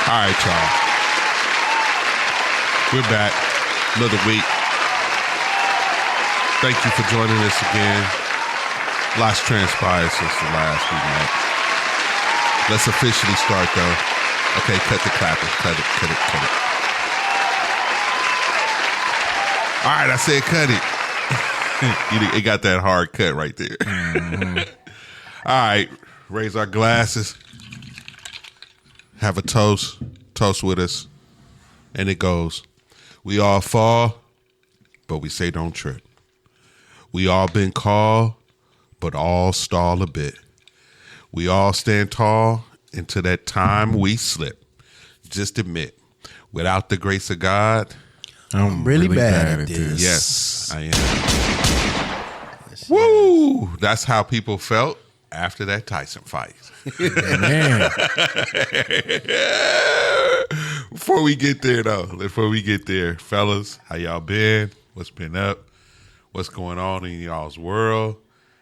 All right, y'all. We're back. Another week. Thank you for joining us again. Lots transpired since the last we met. Let's officially start, though. Okay, cut the clapping. Cut it. All right, I said cut it. It got that hard cut right there. Mm-hmm. All right, raise our glasses. Have a toast. Toast with us. And it goes, we all fall, but we say don't trip. We all been called, but all stall a bit. We all stand tall until that time we slip. Just admit, without the grace of God, I'm really bad at this. Yes, I am. Woo! That's how people felt after that Tyson fight. Man. Before we get there, fellas, how y'all been? What's been up? What's going on in y'all's world?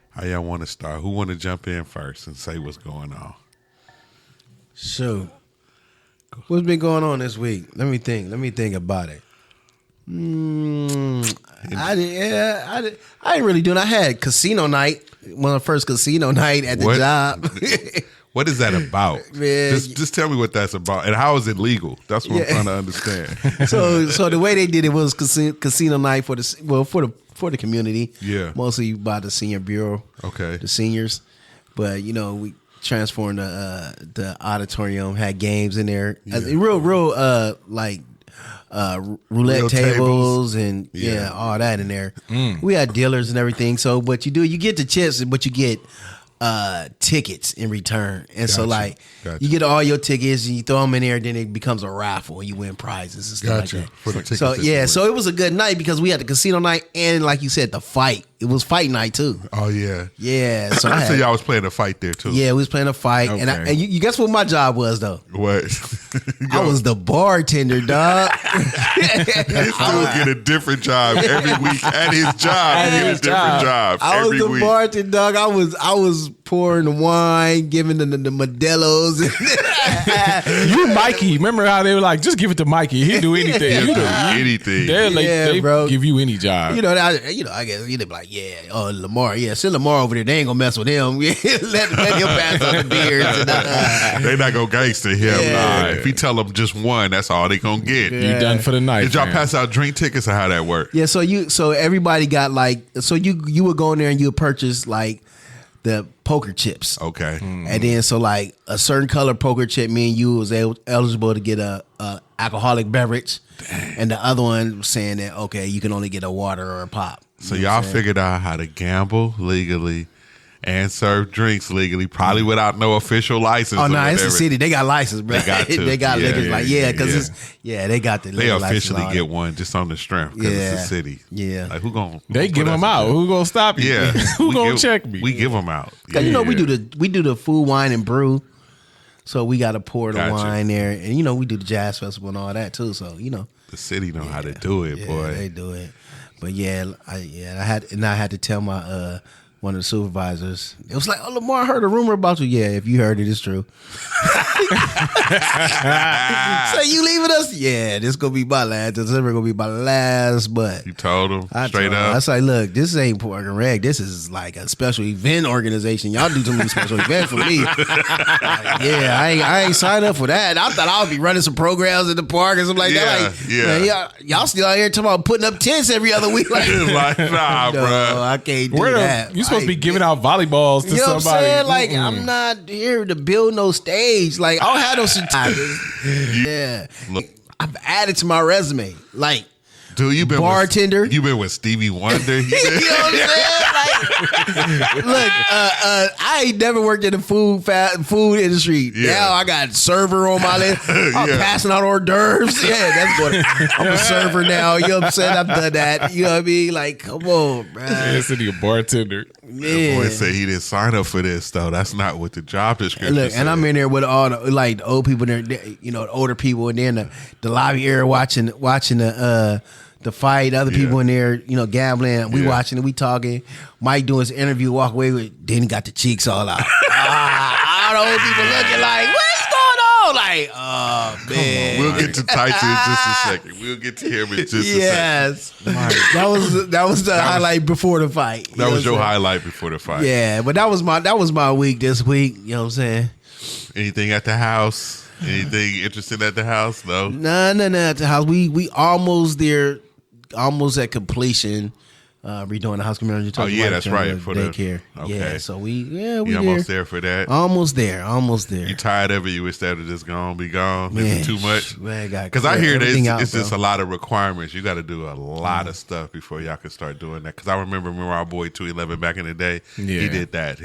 How y'all want to start? Who want to jump in first and say what's going on? So, what's been going on this week? Let me think about it. I didn't really do it. I had casino night, one of the first casino night at the job. What is that about? Man, just tell me what that's about and how is it legal? That's what I'm trying to understand. So the way they did it was casino night for the community. Yeah, mostly by the senior bureau. Okay, the seniors, but we transformed the auditorium, had games in there, real like roulette tables and all that in there. We had dealers and everything. So what you get the chips, but you get tickets in return. And so you get all your tickets and you throw them in there, then it becomes a raffle and you win prizes and stuff like that. For the tickets so it was a good night because we had the casino night and like you said, the fight. It was fight night too. Oh yeah. Yeah. So so y'all was playing a fight there too. Yeah, we was playing a fight. Okay. And you guess what my job was though? What? I was the bartender, dog. This dude get a different job every week at his job. He get a different job I was the week. bartender, dog. I was pouring the wine, giving the Modelos. You Mikey. Remember how they were like, just give it to Mikey. He'll do anything. Anything. They bro. give you any job. I guess you'd be like, Lamar. Yeah, send Lamar over there. They ain't gonna mess with him. let him pass on the beers. They not gonna gangster him. Yeah. Nah. If he tell them just one, that's all they gonna get. Yeah. You done for the night. Did y'all pass out drink tickets or how that work? Yeah, so everybody got you would go in there and you would purchase like the poker chips. Okay. And then so like a certain color poker chip mean you was eligible to get a alcoholic beverage. Dang. And the other one was saying that okay, you can only get a water or a pop. So y'all figured out how to gamble legally and serve drinks legally, probably without no official license. Oh no, it's the city. They got license, bro. They got to. They got liquors they got the. They officially get one just on the strength because it's the city. Yeah, like who gonna? They give them out. Who gonna stop you? Yeah, who gonna check me? We give them out. Cause we do the food, wine, and brew. So we got to pour the wine there, and we do the jazz festival and all that too. So the city know how to do it, boy. They do it. But I had to tell my one of the supervisors. It was like, oh, Lamar, I heard a rumor about you. Yeah, if you heard it, it's true. So you leaving us? Yeah, this gonna be my last. This is gonna be my last. But you told him straight up. I was like, look, this ain't Pork and Reg. This is like a special event organization. Y'all do too many special events for me. I ain't signed up for that. I thought I would be running some programs in the park or something like that. Like, y'all still out here talking about putting up tents every other week. Like, nah, no, bro. I can't do that. You supposed to be giving out volleyballs to somebody. You know what I'm saying? Like, I'm not here to build no stage. Like, I don't have no certificates. Look, I've added to my resume. Like, dude, you been bartender. You been with Stevie Wonder. You know what I'm saying? Like, look, I ain't never worked in the food industry. Yeah. Now I got server on my list. I'm passing out hors d'oeuvres. Yeah, that's what I'm a server now. You know what I'm saying? I've done that. You know what I mean? Like, come on, bro. You're a bartender. The boy said he didn't sign up for this though. That's not what the job description Look, said. and I'm in there with all the old people there, the older people, and then the lobby area watching the fight. Other people in there, gambling. We watching it. We talking. Mike doing his interview. Walk away with. Then he got the cheeks all out. All the old people looking like, what's going on? Like, like, oh man. We'll get to Tyson in just a second. We'll get to him in just a second. Yes, that was the highlight before the fight. That was your highlight before the fight. Yeah, but that was my week this week. You know what I'm saying? Anything at the house? Anything interesting at the house? No. No. At the house, we almost there, almost at completion. Redoing the house community. Oh yeah, that's right. For daycare. Okay. Yeah, so we almost there for that. Almost there. You tired of it? You wish that would just be gone. Man, Is it too much? Man, because I hear it's just a lot of requirements. You got to do a lot of stuff before y'all can start doing that. Because I remember our boy 211 back in the day. Yeah. He did that.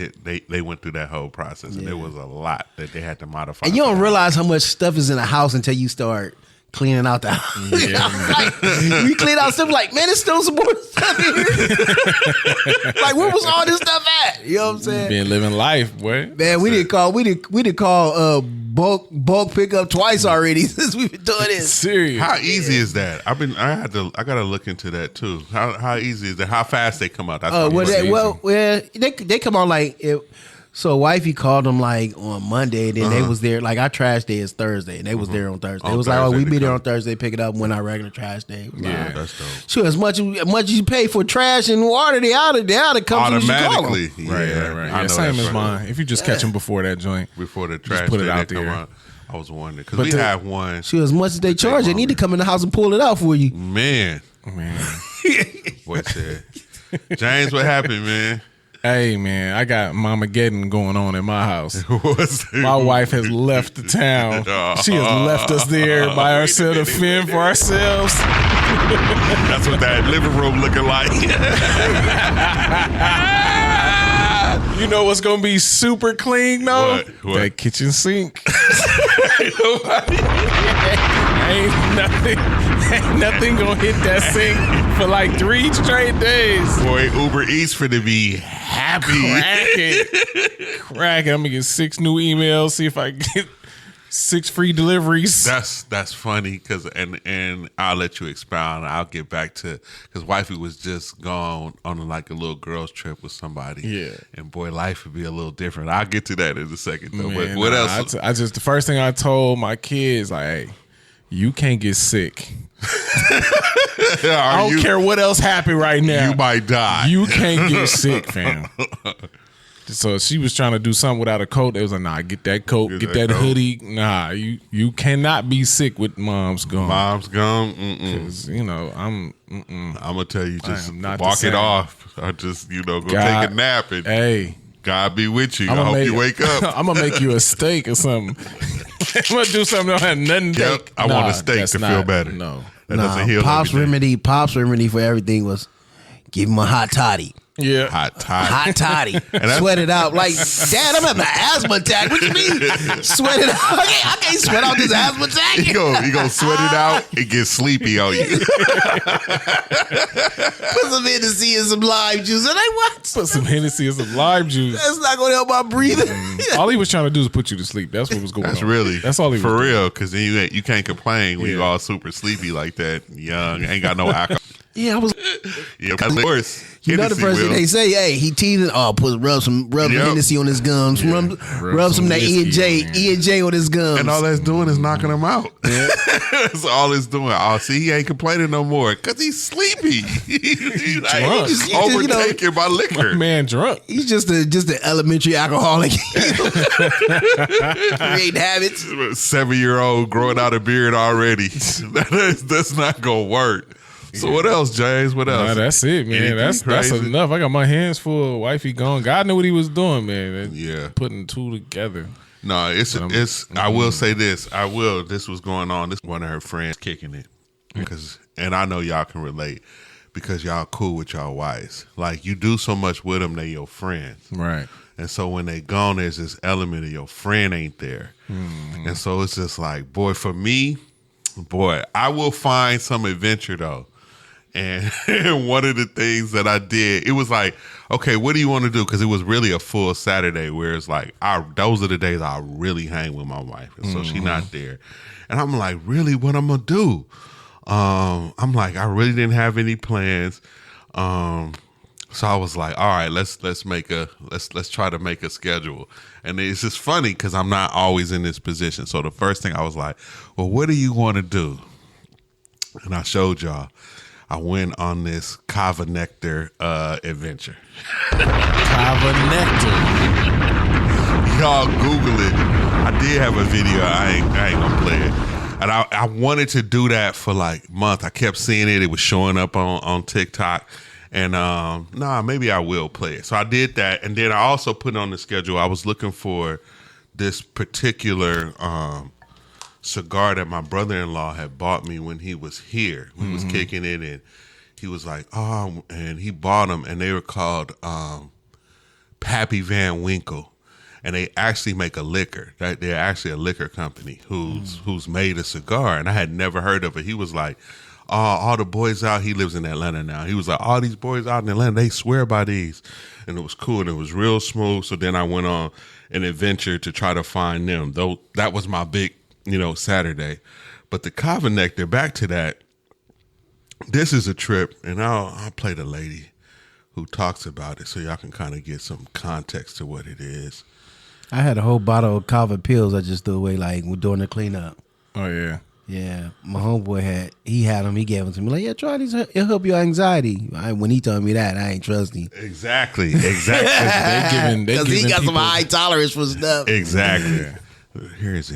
They went through that whole process, and it was a lot that they had to modify. And you don't realize how much stuff is in the house until you start cleaning out the house. Yeah. We clean out stuff like, man, there's still some more stuff in here. Like, where was all this stuff at? You know what I'm saying? Been living life, boy. Man, we did call bulk pickup twice already since we've been doing this. Serious. How easy is that? I gotta look into that too. How easy is that? How fast they come out? That's they come out like it. So wifey called them like on Monday, then they was there. Like our trash day is Thursday, and they was there on Thursday. It was like, we be there on Thursday, pick it up when our regular trash day. Yeah, that's dope. Sure, as much as you pay for trash and water, they out to come automatically. Right. Yeah, same as mine. If you just catch them before that joint, before the trash, put it out there. Out. I was wondering because we have one. Sure, as much as they charge, they need to come in the house and pull it out for you. Man. What said? James, what happened, man? Hey man, I got Mommageddon going on in my house. My wife has left the town. She has left us there by ourselves to fend for ourselves. That's what that living room looking like. You know what's gonna be super clean though? What? That kitchen sink. Ain't nothing gonna hit that sink for like 3 straight days. Boy, Uber Eats finna be happy. Cracking. I'm gonna get 6 new emails, see if I can get 6 free deliveries. That's funny because and I'll let you expound. I'll get back to because wifey was just gone on like a little girls trip with somebody. Yeah, and boy, life would be a little different. I'll get to that in a second though. Man, but what else? I just the first thing I told my kids like, hey, you can't get sick. I don't care what else happened right now. You might die. You can't get sick, fam. So she was trying to do something without a coat. It was like, nah, get that coat, get that hoodie. Nah, you cannot be sick with mom's gum. Mom's gum. Because I'm gonna tell you, just walk it off. I just go take a nap and hey, God be with you. I hope you wake up. I'm gonna make you a steak or something. I'm gonna do something that don't have nothing to take. I want a steak to feel better. No, that doesn't heal. Pop's remedy for everything was give him a hot toddy. Yeah, hot toddy. And sweat it out. Like, Dad, I'm having an asthma attack. What you mean? Sweat it out. I can't sweat out this asthma attack. You go sweat it out and get sleepy on you. Put some Hennessy and some lime juice. And what? Put some Hennessy and some lime juice. That's not going to help my breathing. All he was trying to do is put you to sleep. That's what was going on. That's all he was for doing. real. Because then you can't complain when you all super sleepy like that, young, ain't got no alcohol. Yeah, I was. Yeah, of course. You know the first thing they say, hey, he teething. Oh, rub some Hennessy on his gums. Yeah. Rub some of that E&J on his gums. And all that's doing is knocking him out. Yeah. That's all it's doing. Oh, see, he ain't complaining no more because he's sleepy. He's like, overtaken by liquor. My man drunk. He's just an elementary alcoholic. Creating habits. 7-year-old growing out a beard already. That's not gonna work. So what else, James? What else? Nah, that's it, man. That's enough. I got my hands full. Wifey gone. God knew what he was doing, man. Putting 2 together. No, it's. I will say this. This was going on. This one of her friends kicking it and I know y'all can relate because y'all cool with y'all wives. Like you do so much with them, they your friends, right? And so when they gone, there's this element of your friend ain't there, and so it's just like, boy, for me, I will find some adventure though. And one of the things that I did, it was like, okay, what do you want to do? Because it was really a full Saturday where it's like, those are the days I really hang with my wife. And so she's not there. And I'm like, really, what I'm going to do? I'm like, I really didn't have any plans. So I was like, all right, let's try to make a schedule. And it's just funny because I'm not always in this position. So the first thing I was like, well, what do you want to do? And I showed y'all. I went on this kava nectar adventure. Kava nectar. Y'all Google it. I did have a video. I ain't gonna play it. And I wanted to do that for like a month. I kept seeing it. It was showing up on TikTok. And maybe I will play it. So I did that. And then I also put on the schedule. I was looking for this particular cigar that my brother-in-law had bought me when he was here. We was kicking it, and he was like, and he bought them, and they were called Pappy Van Winkle. And they actually make a liquor. They're actually a liquor company who's made a cigar. And I had never heard of it. He was like, all the boys out, he lives in Atlanta now. He was like, all these boys out in Atlanta, they swear by these. And it was cool, and it was real smooth. So then I went on an adventure to try to find them. Though that was my big, Saturday. But the kava nectar, back to that, this is a trip, and I'll play the lady who talks about it so y'all can kind of get some context to what it is. I had a whole bottle of kava pills I just threw away like during the cleanup. Oh, yeah. Yeah, my homeboy had them. He gave them to me. Like, yeah, try these. It'll help your anxiety. When he told me that, I ain't trust him. Exactly. Because he got some high tolerance for stuff. Exactly. Yeah. Where is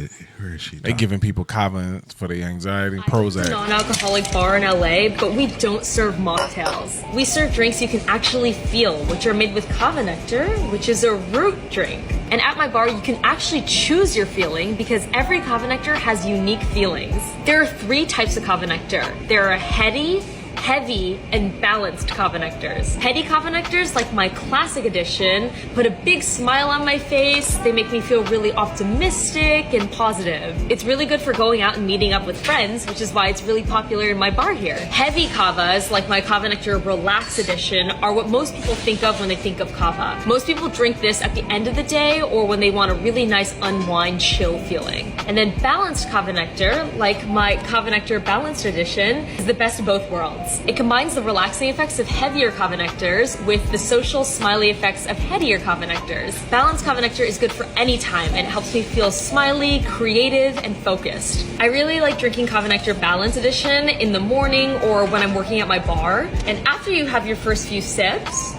she? They giving people kava for their anxiety. Prozac. It's a non-alcoholic bar in LA, but we don't serve mocktails. We serve drinks you can actually feel, which are made with kava nectar, which is a root drink. And at my bar, you can actually choose your feeling because every kava nectar has unique feelings. There are 3 types of kava nectar. There are heady, heavy, and balanced kava nectars. Heady kava nectars, like my classic edition, put a big smile on my face. They make me feel really optimistic and positive. It's really good for going out and meeting up with friends, which is why it's really popular in my bar here. Heavy kavas, like my kava nectar relax edition, are what most people think of when they think of kava. Most people drink this at the end of the day or when they want a really nice unwind, chill feeling. And then balanced kava nectar, like my kava nectar balanced edition, is the best of both worlds. It combines the relaxing effects of heavier kava nectars with the social, smiley effects of headier kava nectars. Balanced kava nectar is good for any time and it helps me feel smiley, creative, and focused. I really like drinking kava nectar balanced edition in the morning or when I'm working at my bar. And after you have your first few sips,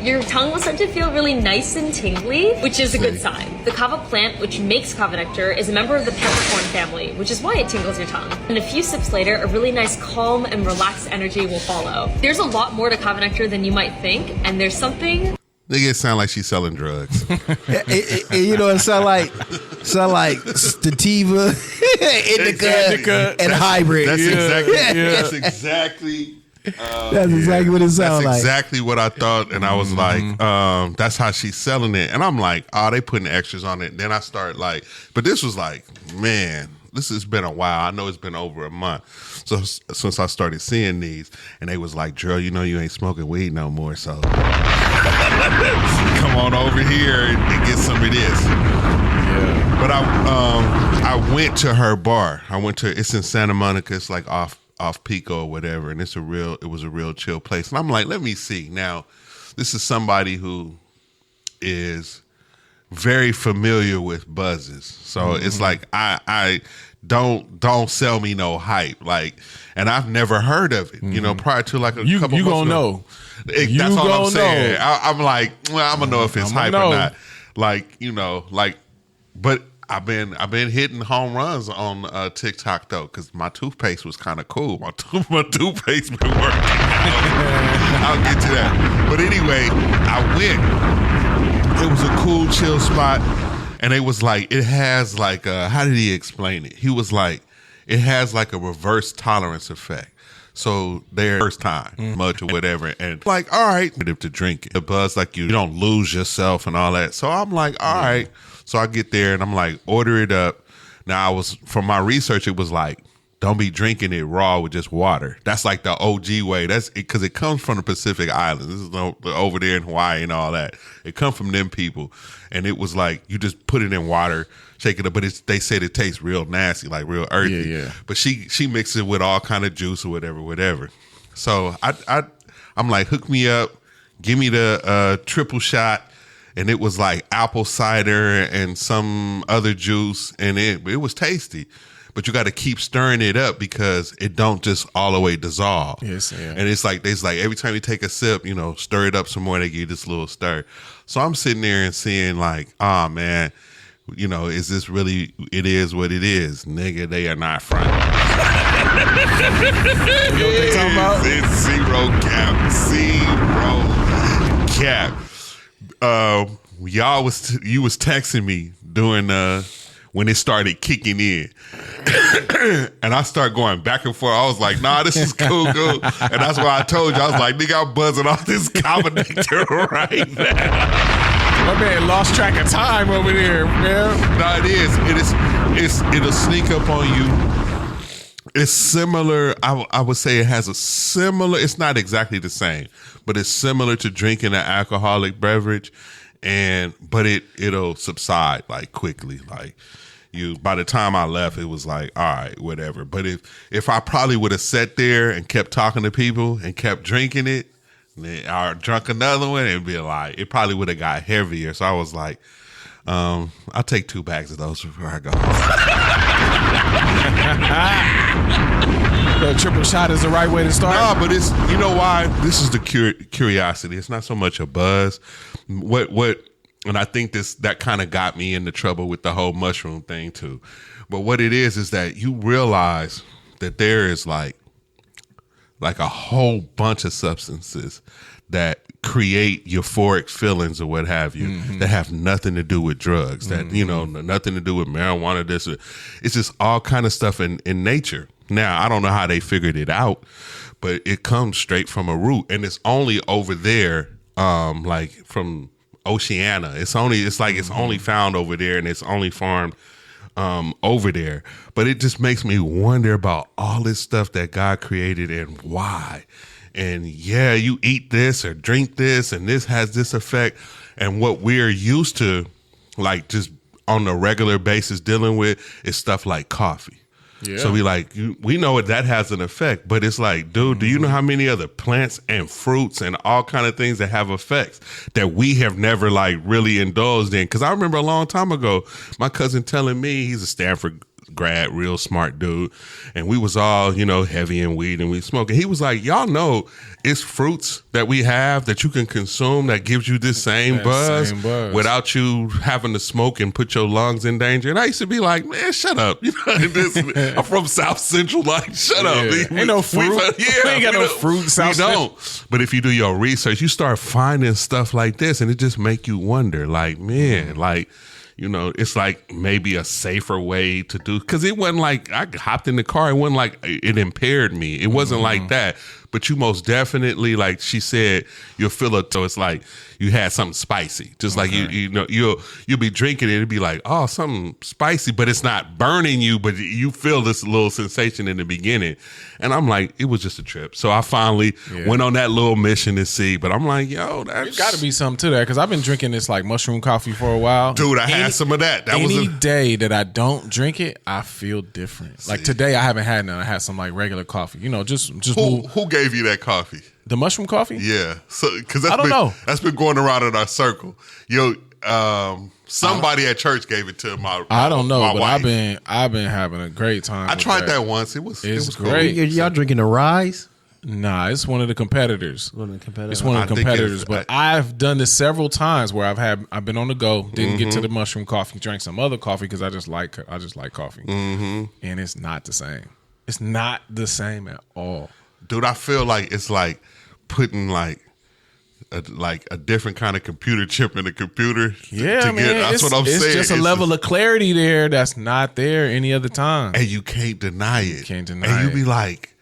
your tongue will start to feel really nice and tingly, which is a good sign. The kava plant, which makes kava nectar, is a member of the peppercorn family, which is why it tingles your tongue. And a few sips later, a really nice calm and relaxed energy will follow. There's a lot more to kava nectar than you might think, and there's something... It sound like she's selling drugs. It sound like sativa, indica, and hybrid. That's exactly that's exactly what it sounds like. That's exactly what I thought, and I was like, that's how she's selling it. And I'm like, they putting extras on it. And then I start but this was like, man, this has been a while. I know it's been over a month. So since I started seeing these, and they was like, Drill, you ain't smoking weed no more, so come on over here and get some of this. Yeah. But I went to her bar. It's in Santa Monica. It's like off Pico or whatever, and it was a real chill place. And I'm like, let me see. Now, this is somebody who is very familiar with buzzes. So it's like I don't sell me no hype. Like, and I've never heard of it. Prior to like a couple months ago. You gonna know. That's all I'm saying. I'm like, well, I'm gonna know if it's hype or not. But I've been hitting home runs on TikTok though, because my toothpaste was kind of cool. My toothpaste been working. I'll get to that. But anyway, I went. It was a cool, chill spot, and it was like it has like how did he explain it? He was like it has like a reverse tolerance effect. So their first time, much or whatever, and like, all right, to drink it. The buzz, like you don't lose yourself and all that. So I'm like, all right. So I get there and I'm like, order it up. Now from my research, it was like, don't be drinking it raw with just water. That's like the OG way. That's because it comes from the Pacific Islands. This is over there in Hawaii and all that. It comes from them people. And it was like, you just put it in water, shake it up. But they said it tastes real nasty, like real earthy. Yeah. But she mixes it with all kind of juice or whatever. So I'm like, hook me up. give me the triple shot. And it was like apple cider and some other juice, and it was tasty. But you got to keep stirring it up because it don't just all the way dissolve. Yes, yeah. And it's like every time you take a sip, stir it up some more. They give you this little stir. So I'm sitting there and seeing like, oh man, is this really? It is what it is, nigga. They are not front. You know what they talking about? It's zero cap. You was texting me during when it started kicking in, and I start going back and forth. I was like, "Nah, this is cool," and that's why I told you I was like, "Nigga, I'm buzzing off this common nectar right now." My man lost track of time over there, man. No, it is. It'll sneak up on you. It's similar. I would say it has a similar. It's not exactly the same, but it's similar to drinking an alcoholic beverage, but it'll subside like quickly. Like by the time I left, it was like, all right, whatever. But if I probably would have sat there and kept talking to people and kept drinking it, or drunk another one, and be like, it probably would have got heavier. So I was like, I'll take 2 bags of those before I go home. The triple shot is the right way to start. No, but it's, you know why? This is the curiosity. It's not so much a buzz. And I think that kind of got me into trouble with the whole mushroom thing too. But what it is that you realize that there is like a whole bunch of substances that create euphoric feelings or what have you, that have nothing to do with drugs, that, nothing to do with marijuana. It's just all kind of stuff in nature. Now, I don't know how they figured it out, but it comes straight from a root, and it's only over there, like from Oceania. It's only found over there, and it's only farmed over there. But it just makes me wonder about all this stuff that God created and why. And yeah, you eat this or drink this, and this has this effect. And what we're used to, like just on a regular basis dealing with, is stuff like coffee. Yeah. So we know that has an effect, but it's like, dude, do you know how many other plants and fruits and all kind of things that have effects that we have never like really indulged in? Because I remember a long time ago, my cousin telling me, he's a Stanford grad, real smart dude, and we was all, heavy in weed and we smoking. He was like, y'all know it's fruits that we have that you can consume that gives you this same buzz without you having to smoke and put your lungs in danger. And I used to be like, man, shut up. I'm from South Central, like, shut up. Ain't no fruit. We ain't got no fruit in South Central. But if you do your research, you start finding stuff like this, and it just make you wonder, like, man, like, it's like maybe a safer way to do, because it wasn't like I hopped in the car. It wasn't like it impaired me. It wasn't like that. But you most definitely, like she said, you'll feel it. So it's like you had something spicy. Just like you'll be drinking it. It'll be like, oh, something spicy, but it's not burning you. But you feel this little sensation in the beginning. And I'm like, it was just a trip. So I finally went on that little mission to see. But I'm like, yo, there's got to be something to that, because I've been drinking this like mushroom coffee for a while. Dude, I had some of that. Any day that I don't drink it, I feel different. Like today, I haven't had none. I had some like regular coffee. Just who gave you that coffee? The mushroom coffee? Yeah. So because I don't know. That's been going around in our circle. Somebody at church gave it to my I don't know, but wife. I've been having a great time. I tried that once. It was great. Cool. Y'all drinking the Rise? Nah, it's one of the competitors. One of the competitors. It's one of the competitors. But I've done this several times where I've been on the go, didn't get to the mushroom coffee, drank some other coffee because I just like coffee, and it's not the same. It's not the same at all, dude. I feel like it's like putting like a different kind of computer chip in a computer. Yeah, man. That's what I'm saying. It's just a level of clarity there that's not there any other time, and you can't deny it. You can't deny and it. You be like,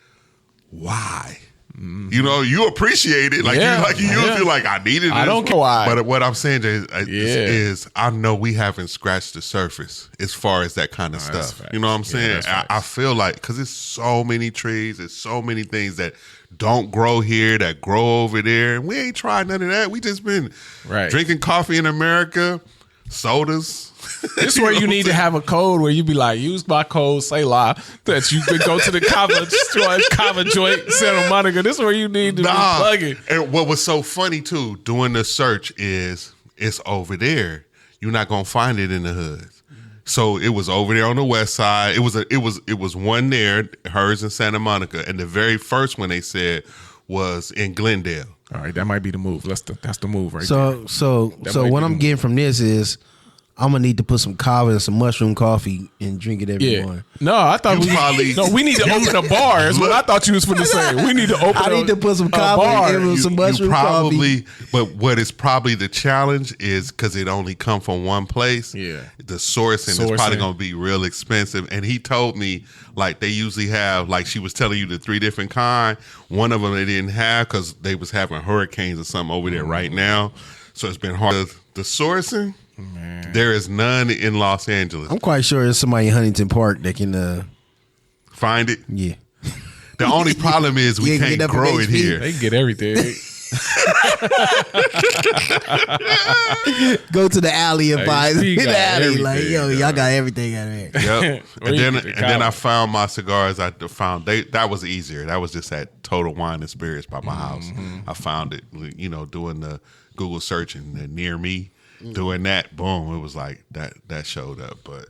why? You appreciate it. Like you feel like I needed it. I don't care why. But what I'm saying is I know we haven't scratched the surface as far as that kind of stuff. You know what I'm saying? I feel like, because it's so many trees, there's so many things that don't grow here that grow over there, and we ain't tried none of that. We just been drinking coffee in America sodas. This is where you need to have a code where you be like, use my code, say lie, that you could go to the Kava joint, Santa Monica. This is where you need to be plugging. And what was so funny too, doing the search is it's over there. You're not gonna find it in the hood. So it was over there on the west side. It was one there, hers in Santa Monica, and the very first one they said was in Glendale. All right, that might be the move. That's the move right So there. so what I'm getting from this is I'm gonna need to put some kava and some mushroom coffee and drink it every morning. No, I thought we need to open a bar. Is what I thought you was going to say. We need to open. I need to put some kava and some mushroom coffee. But what is probably the challenge is because it only come from one place. Yeah, the sourcing is probably going to be real expensive. And he told me like they usually have, like she was telling you, the 3 different kind. One of them they didn't have because they was having hurricanes or something over there right now. So it's been hard. The sourcing. Man. There is none in Los Angeles. I'm quite sure there's somebody in Huntington Park that can find it. Yeah. The only problem is we can't grow it here. They can get everything. Go to the alley and buy the alley. Like, yo, y'all got everything out of here. Yep. and then I found my cigars. I found that was easier. That was just at Total Wine and Spirits by my house. I found it, doing the Google search and near me. Doing that, boom, it was like that showed up, but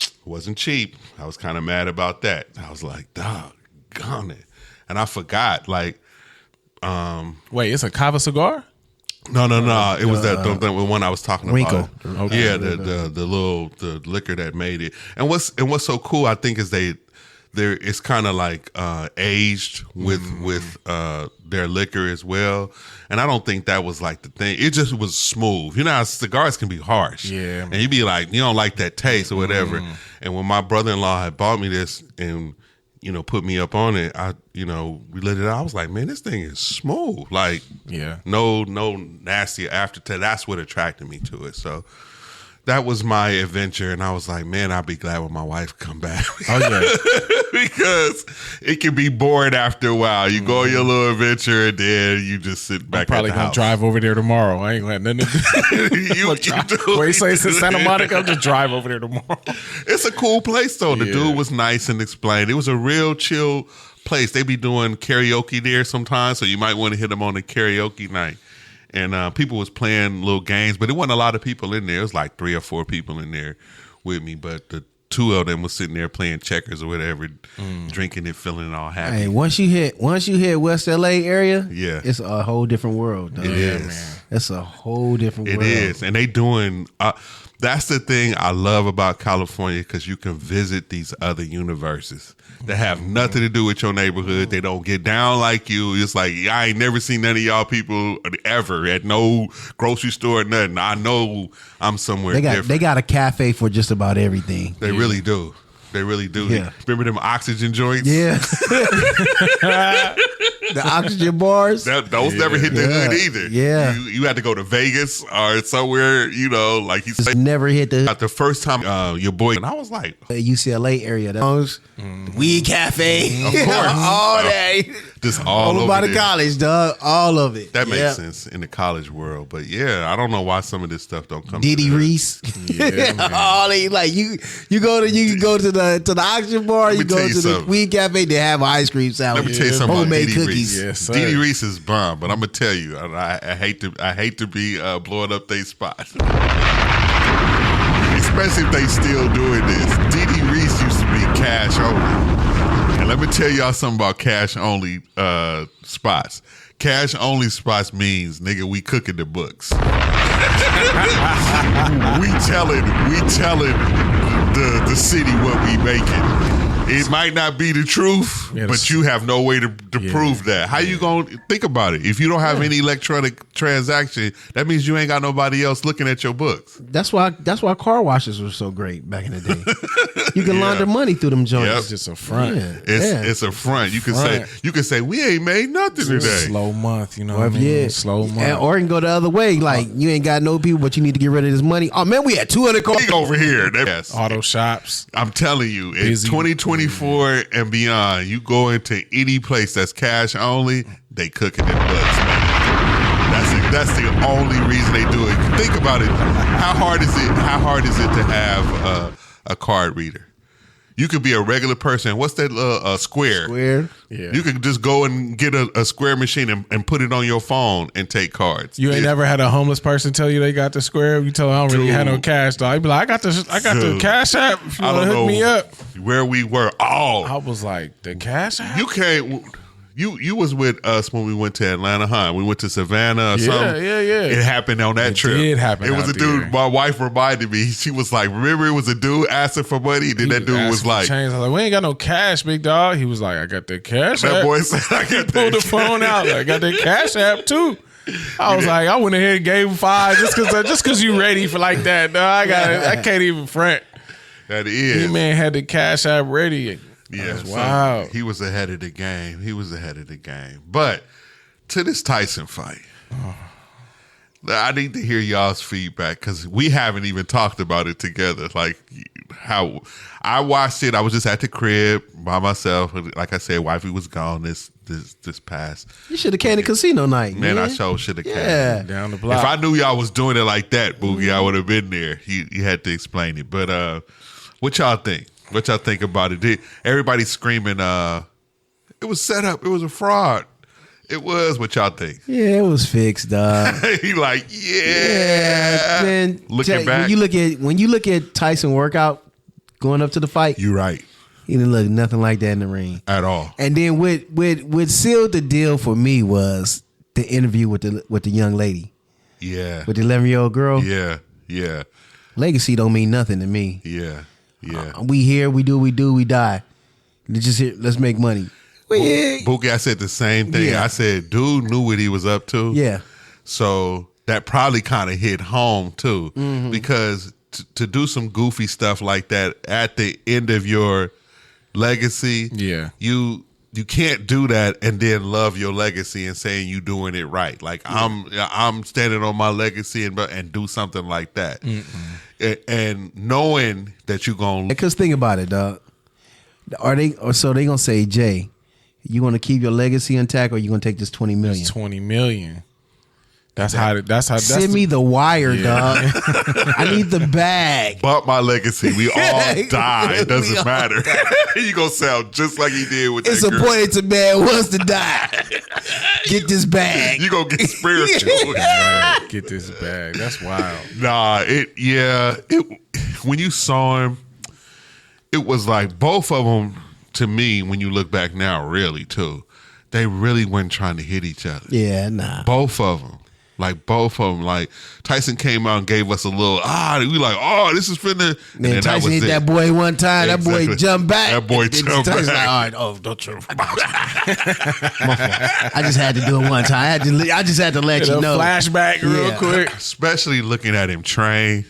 it wasn't cheap. I was kind of mad about that. I was like, doggone it. And I forgot, like, wait, it's a kava cigar? No. It was the one I was talking Wrinkle. about. Okay. Yeah, the liquor that made it. And what's so cool, I think, is it's kind of like aged with their liquor as well. And I don't think that was like the thing. It just was smooth. You know how cigars can be harsh. Yeah. And you'd be like, you don't like that taste or whatever. And when my brother-in-law had bought me this and, put me up on it, we lit it out. I was like, man, this thing is smooth. Like, no nasty aftertaste. That's what attracted me to it. So that was my adventure, and I was like, man, I'll be glad when my wife come back. Oh, yeah. Because it can be boring after a while. You go on your little adventure, and then you just sit back I'm probably at the going to house. drive over there tomorrow. I ain't letting nothing to do. Where you say it's in Santa Monica, I'll just drive over there tomorrow. It's a cool place, though. The dude was nice and explained. It was a real chill place. They be doing karaoke there sometimes, so you might want to hit them on a karaoke night. And people was playing little games, but it wasn't a lot of people in there. It was like 3 or 4 people in there with me, but the 2 of them was sitting there playing checkers or whatever, drinking and feeling all happy. Hey, once you hit West LA area, it's a whole different world. Though. It is. Man. It's a whole different world. It is, and they doing. That's the thing I love about California, because you can visit these other universes that have nothing to do with your neighborhood. They don't get down like you. It's like, I ain't never seen none of y'all people ever at no grocery store or nothing. I know I'm somewhere different. They got a cafe for just about everything. They really do. They really do. Yeah. Remember them oxygen joints? Yeah. The oxygen bars. Those never hit the hood either. Yeah. You had to go to Vegas or somewhere, like you said. Never hit the Not the first time your boy, and I was like, UCLA area. The weed cafe. Of course. All day. Just all over by the there. college, dog. All of it. That makes sense in the college world. But yeah, I don't know why some of this stuff don't come Diddy to Reese. Yeah, all they, like you can go to the oxygen bar, you go to the weed cafe, they have ice cream salad. Let me tell you something about homemade Diddy cookies. Reese. Yes, sir. Diddy Reese is bomb, but I'm gonna tell you, I hate to be blowing up their spot. Especially if they still doing this. Diddy Reese used to be cash only. And let me tell y'all something about cash only spots. Cash only spots means, nigga, we cooking the books. we telling the city what we making. It might not be the truth, but you have no way to prove that. How you gonna think about it? If you don't have any electronic transaction, that means you ain't got nobody else looking at your books. That's why car washes were so great back in the day. You can launder money through them joints. Yep. It's just a front. It's a front. You can say we ain't made nothing today. Slow month, you know what I mean? Slow month. Or you can go the other way. Like, you ain't got no people, but you need to get rid of this money. Oh, man, we had 200 cars over here. Auto shops. I'm telling you, in 2024 and beyond, you go into any place that's cash only, they cooking in books, man. That's the only reason they do it. Think about it. How hard is it to have a card reader? You could be a regular person. What's that? Square. Square. Yeah. You could just go and get a Square machine and put it on your phone and take cards. You ain't never had a homeless person tell you they got the Square. You tell them I don't really have no cash. Though. I'd be like, I got the Cash App. If you want to hook me up. Where we were. I was like, the Cash App. You can't. You was with us when we went to Atlanta, huh? We went to Savannah or something. Yeah. It happened on that trip. It did happen. It was a dude. There. My wife reminded me. She was like, remember it was a dude asking for money? Then that dude was like, I was like, we ain't got no cash, big dog. He was like, I got the Cash App. That boy said, I got that. Pulled the phone out. Like, I got the Cash App too. I was like, I went ahead and gave him $5 just cause you ready for like that. No, I can't even front. That is. He man had the Cash App ready. Yeah, wow. He was ahead of the game. But to this Tyson fight, I need to hear y'all's feedback because we haven't even talked about it together. Like how I watched it, I was just at the crib by myself. Like I said, wifey was gone this past. You should have came to casino night, man. I sure should have came. Down the block. If I knew y'all was doing it like that, Boogie, I would have been there. You had to explain it. But what y'all think? What y'all think about it? Everybody's screaming, it was set up. It was a fraud. It was. What y'all think? Yeah, it was fixed, dog. He like, yeah. Man, looking back. When you look at Tyson workout going up to the fight, you're right. He didn't look nothing like that in the ring. At all. And then what sealed the deal for me was the interview with the young lady. Yeah. With the 11-year-old girl. Yeah. Legacy don't mean nothing to me. Yeah. We here, we do, we die. Just here, let's make money. Bookie, I said the same thing. Yeah. I said, dude knew what he was up to. Yeah. So that probably kind of hit home too, because to do some goofy stuff like that at the end of your legacy, you can't do that and then love your legacy and saying you doing it right. Like I'm standing on my legacy and do something like that. And knowing that you're going to... Because think about it, dog. So they going to say, Jay, you want to keep your legacy intact or you going to take this $20 million? It's $20 million. That's how. Send me the wire, dog. I need the bag. But my legacy, we all die. It doesn't matter. You gonna sound just like he did with it's that girl. It's appointed to man wants to die. Get this bag. You gonna get spiritual. Get this bag. That's wild. Nah, when you saw him, it was like both of them. To me, when you look back now, really too, they really weren't trying to hit each other. Yeah, nah. Both of them. Like Tyson came out and gave us a little we like, this is finna. Man, Tyson hit that boy one time. Exactly. That boy jumped back. That boy jumped back. Like, all right, don't you? I just had to do it one time. I just had to let you know. Flashback real quick. Especially looking at him train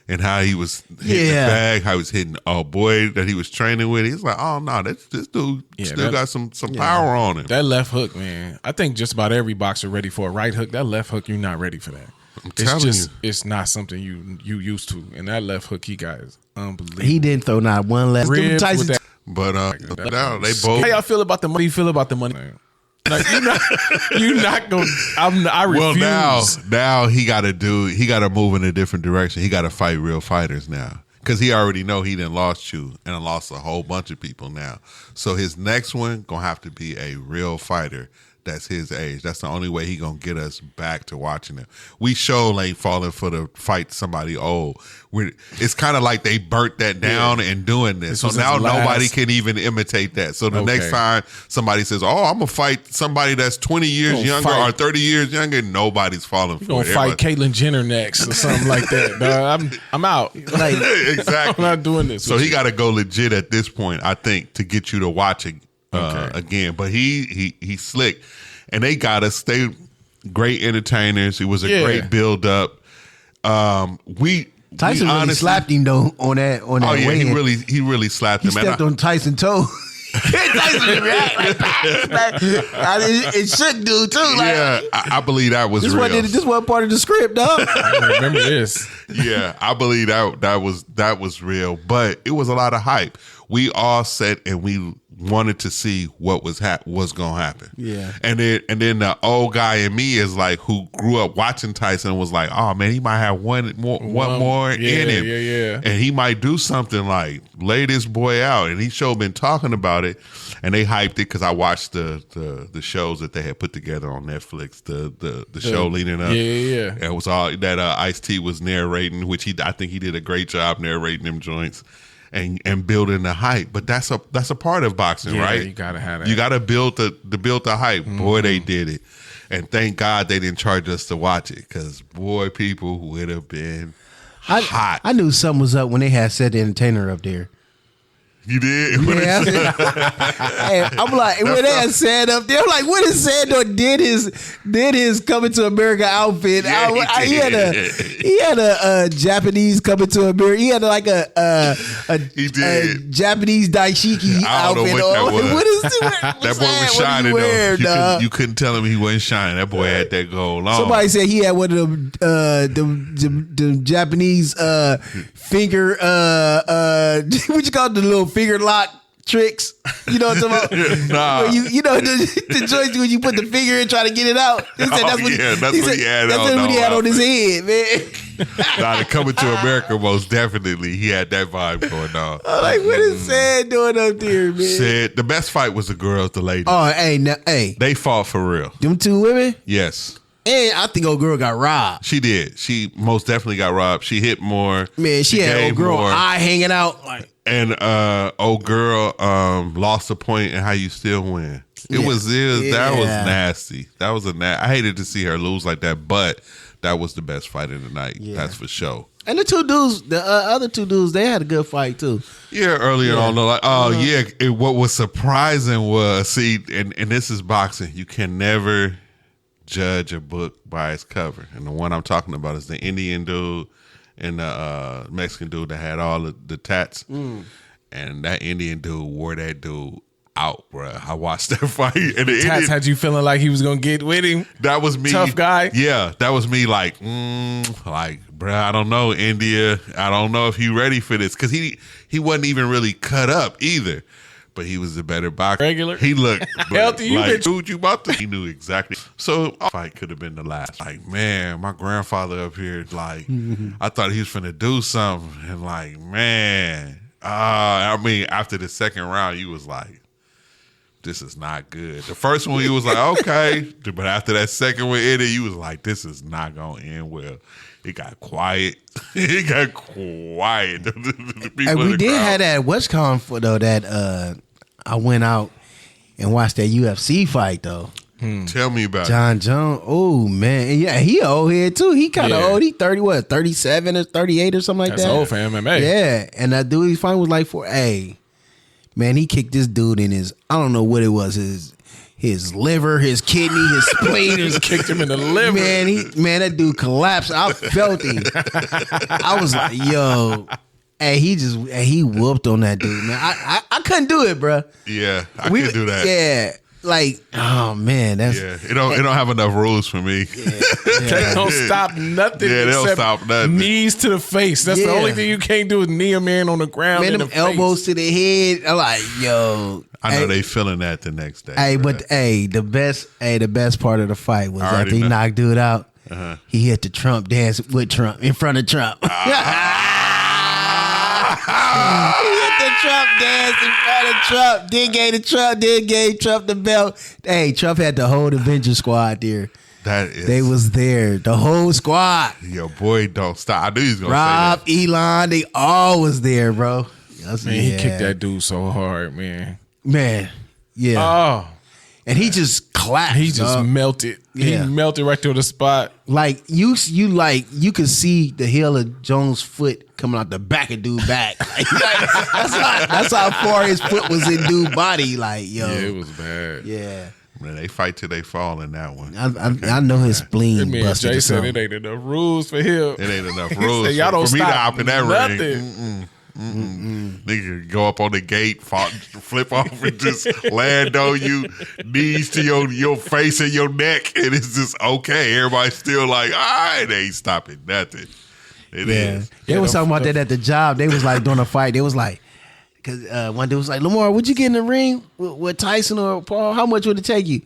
and how he was hitting the bag, how he was hitting a boy that he was training with. He's like, oh no, this dude still got some power on him. That left hook, man. I think just about every boxer ready for a right hook. That left hook, you're not ready for that. It's not something you used to. And that left hook he got is unbelievable. He didn't throw not one left. But now they both. How y'all feel about the money? You feel about the money? Like, you're not going. I refuse. Well, now he got to move in a different direction. He got to fight real fighters now because he already know he done lost you and lost a whole bunch of people now. So his next one gonna have to be a real fighter that's his age. That's the only way he gonna get us back to watching him. We sure ain't falling for the fight somebody old. It's kind of like they burnt that down and doing this. So now nobody can even imitate that. So the next time somebody says, I'm gonna fight somebody that's 20 years younger or 30 years younger, nobody's falling for it. Gonna fight Caitlyn Jenner next or something like that. No, I'm out. Like, exactly. I'm not doing this. So he got to go legit at this point, I think, to get you to watch it again. But he slick, and they got us. They great entertainers. It was a great build up. Tyson really slapped him though on that. Oh yeah, he really slapped him. He stepped on Tyson's toe. Tyson didn't react like it should do too. Like, I believe that was real. This wasn't part of the script, dog. I remember this. Yeah, I believe that was real, but it was a lot of hype. we all sat and we wanted to see what was gonna happen. Yeah. And then the old guy in me is like, who grew up watching Tyson, was like, oh man, he might have one more in him. Yeah. And he might do something like lay this boy out. And he sure been talking about it. And they hyped it because I watched the shows that they had put together on Netflix, the show leading up. Yeah. And it was all that Ice-T was narrating, which I think he did a great job narrating them joints. And building the hype, but that's a part of boxing, right? You gotta have that. You gotta build the hype. Boy, they did it, and thank God they didn't charge us to watch it, because boy, people would have been hot. I knew something was up when they had Set the Entertainer up there. You did? Yeah, hey, I'm like, when they had Sad up there, I'm like, what is Sad did his Coming to America outfit? Yeah, he had a Japanese Coming to America. He had like a Japanese daishiki outfit. What is that boy was shining though. You couldn't tell him he wasn't shining. That boy had that gold on. Somebody said he had one of the Japanese finger what you call it, the little finger lock tricks. You know what I'm talking about? Nah. You know the joints when you put the finger in try to get it out. He said that's what he had on his head, man. Nah, the Coming to America, most definitely he had that vibe going on. I'm like, what is Sad doing up there, man? Said the best fight was the girls, the ladies. Oh, hey, they fought for real. Them two women? Yes. And I think old girl got robbed. She did. She most definitely got robbed. She hit more. Man, she had old girl eye hanging out. Like, and old girl lost a point in how you still win. That was nasty. That was I hated to see her lose like that, but that was the best fight of the night. Yeah. That's for sure. And the two dudes, the other two dudes, they had a good fight too. Yeah, earlier on, what was surprising was, and this is boxing. You can never judge a book by its cover, and the one I'm talking about is the Indian dude and the Mexican dude that had all the tats, and that Indian dude wore that dude out, bro. I watched that fight, and the tats had you feeling like he was gonna get with him. That was me, tough guy. Yeah, that was me. Like, bro, I don't know, India. I don't know if he ready for this, because he wasn't even really cut up either. But he was the better boxer. Regular. He looked healthy. Like, dude, you about to. He knew exactly. So fight could have been the last. Like, man, my grandfather up here, like, I thought he was finna do something, and like, man, I mean, after the second round, you was like, this is not good. The first one, you was like, okay, but after that second one, you was like, this is not gonna end well. It got quiet. It got quiet. And we did have that WatchCon for though that I went out and watched that UFC fight though. Tell me about John Jones. Oh man, and yeah, he old head too. He kind of old. He 37 or 38 or something like that. That's old for MMA. Yeah, and that dude he fight was like man, he kicked this dude in his, I don't know what it was, his liver, his kidney, his spleen. Just kicked him in the liver. Man, that dude collapsed. I felt him. I was like, yo. And he whooped on that dude, man. I couldn't do it, bro. Yeah, I couldn't do that. Yeah. Like, oh man, that's it don't have enough rules for me. They don't stop nothing. Yeah, they don't stop nothing. Knees to the face. That's the only thing you can't do is knee a man on the ground. Man, them elbows to the head. I'm like, yo. I know they feeling that the next day. Hey, but the best part of the fight was after he knocked dude out, he hit the Trump dance with Trump in front of Trump. He hit the Trump dance in front of Trump. Then gave Trump the belt. Hey, Trump had the whole Avengers squad there. They was there, the whole squad. Yo, boy, don't stop. I knew he was gonna Rob, say that. Elon, they all was there, bro. Man, he kicked that dude so hard, man. Man, yeah. Oh. And he just collapsed. He just melted. Yeah. He melted right to the spot. Like you could see the heel of Jones' foot coming out the back of dude's back. Like, that's how far his foot was in dude's body. Like, yo, yeah, it was bad. Yeah, man, they fight till they fall in that one. I know his spleen busted. Jay said it ain't enough rules for him. It ain't enough rules y'all don't for me to stop hop in that nothing. ring. Nigga go up on the gate, flip off, and just land on you, knees to your face and your neck, and it's just okay. Everybody's still like, all right, they ain't stopping nothing. It is. They was talking about that at the job. They was like during a fight. They was like, Because one dude was like, Lamar, would you get in the ring with Tyson or Paul? How much would it take you?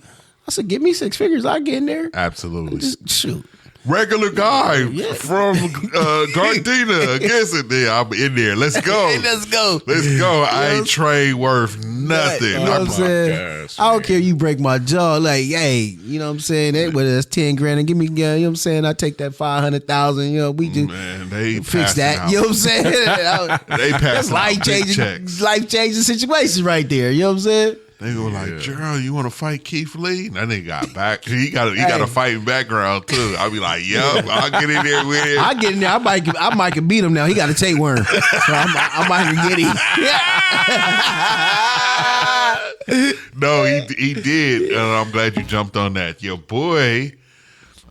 I said, give me 6 figures. I'll get in there. Absolutely. Just shoot. Regular guy from Gardena. Guess it there. I'm in there. Let's go. Let's go. Let's go. I ain't trade worth nothing. You know what I'm saying? gosh, I don't care you break my jaw. Like, hey, you know what I'm saying? That, whether that's 10 grand and give me, you know what I'm saying? I take that 500,000, you know, we just they fix that. out. You know what I'm saying? They That's pass life-changing situation right there. You know what I'm saying? They go like, Gerald, you want to fight Keith Lee? That nigga got back. He got a fighting background too. I'll be like, yup, I'll get in there with him. I get in there. I might can beat him now. He got a tapeworm, so I might can get him. No, he did, and I'm glad you jumped on that. Your boy,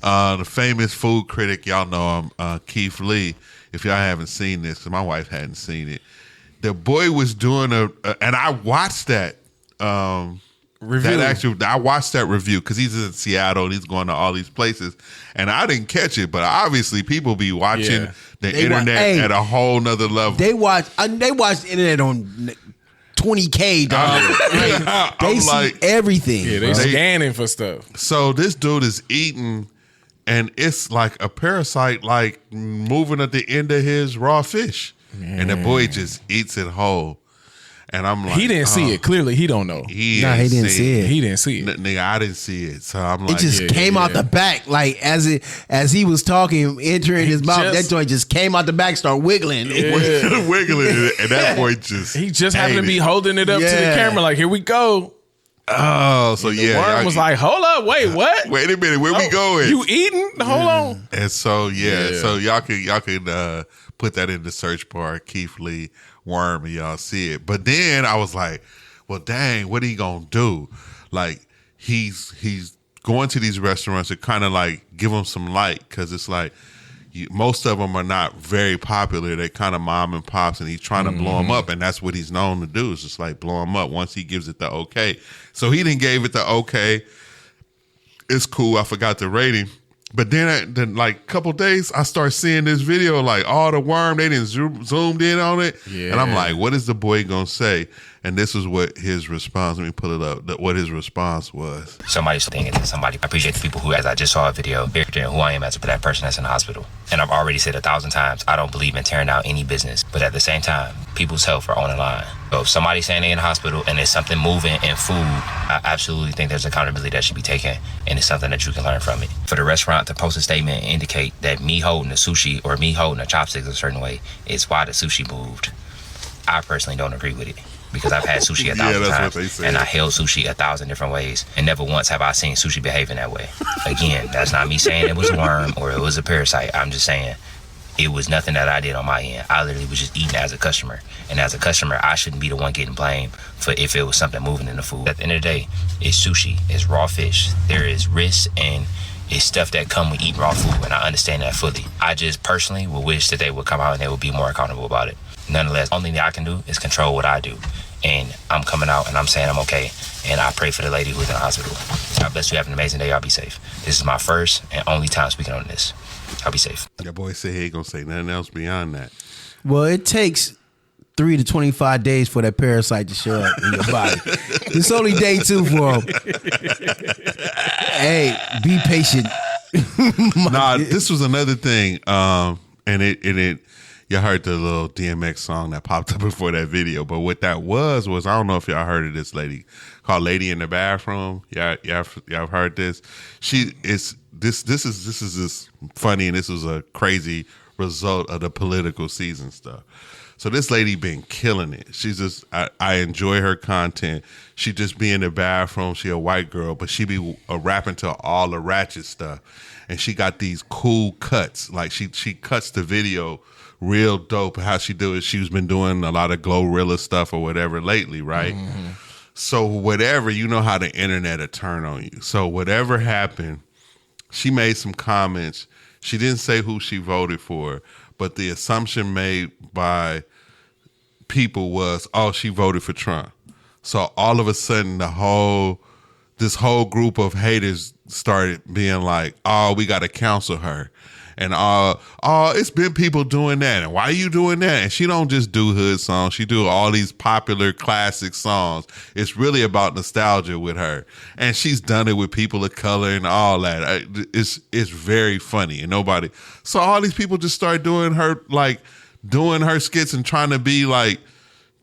the famous food critic, y'all know him, Keith Lee. If y'all haven't seen this, because my wife hadn't seen it, the boy was doing and I watched that. Review. I watched that review because he's in Seattle and he's going to all these places, and I didn't catch it, but obviously people be watching the internet at a whole nother level. They watch the internet on 20K, dog. They see everything. Yeah, they scanning for stuff. So this dude is eating, and it's like a parasite, like moving at the end of his raw fish, and the boy just eats it whole. And I'm like, he didn't see it. Clearly, he don't know. He didn't see it. He didn't see it. Nigga, I didn't see it. So I'm like, it just came out the back, like as he was talking, entering his mouth. That joint just came out the back, start wiggling, wiggling, and that boy just he just happened to be holding it up to the camera, like, here we go. Oh, so the worm was like, hold up, wait, what? Wait a minute, where we going? You eating? Hold on. And so so y'all can put that in the search bar, Keith Lee worm, and y'all see it. But then I was like, well, dang, what he gonna do? Like he's going to these restaurants to kind of like give them some light, because it's like most of them are not very popular. They kind of mom and pops, and he's trying to blow them up, and that's what he's known to do, is just like blow them up once he gives it the okay. So he didn't gave it the okay. It's cool. I forgot the rating. But then like a couple days, I start seeing this video, like all the worm, they didn't zoomed in on it. Yeah. And I'm like, what is the boy going to say? And this is what his response, let me pull it up, what his response was. Somebody's thinking to somebody. I appreciate the people who, as I just saw a video, they're who I am as that person that's in the hospital. And I've already said 1,000 times, I don't believe in tearing out any business. But at the same time, people's health are on the line. So if somebody's saying they're in the hospital and there's something moving in food, I absolutely think there's accountability that should be taken, and it's something that you can learn from it. For the restaurant to post a statement and indicate that me holding the sushi or me holding the chopsticks a certain way is why the sushi moved, I personally don't agree with it. Because I've had sushi 1,000 times, and I held sushi 1,000 different ways, and never once have I seen sushi behaving that way. Again, that's not me saying it was a worm or it was a parasite. I'm just saying it was nothing that I did on my end. I literally was just eating as a customer, and as a customer, I shouldn't be the one getting blamed for if it was something moving in the food. At the end of the day, it's sushi, it's raw fish. There is risks, and it's stuff that come with eating raw food, and I understand that fully. I just personally would wish that they would come out and they would be more accountable about it. Nonetheless, the only thing I can do is control what I do. And I'm coming out and I'm saying I'm okay. And I pray for the lady who's in the hospital. God bless you. Have an amazing day. Y'all be safe. This is my first and only time speaking on this. Y'all be safe. That boy said he ain't gonna say nothing else beyond that. Well, it takes 3 to 25 days for that parasite to show up in your body. It's only day 2 for him. Hey, be patient. This was another thing. And it y'all heard the little DMX song that popped up before that video, but what that was I don't know if y'all heard of this lady called Lady in the Bathroom. Y'all heard this? This is funny, and this was a crazy result of the political season stuff. So this lady been killing it. She's just I enjoy her content. She just be in the bathroom. She a white girl, but she be rapping to all the ratchet stuff, and she got these cool cuts. Like she cuts the video real dope. How she do it, she's been doing a lot of Glorilla stuff or whatever lately, right? Mm-hmm. So whatever, you know how the internet will turn on you. So whatever happened, she made some comments. She didn't say who she voted for, but the assumption made by people was, oh, she voted for Trump. So all of a sudden this whole group of haters started being like, oh, we got to counsel her. And it's been people doing that. And why are you doing that? And she don't just do hood songs. She do all these popular classic songs. It's really about nostalgia with her. And she's done it with people of color and all that. It's very funny. And so all these people just start doing her skits and trying to be like,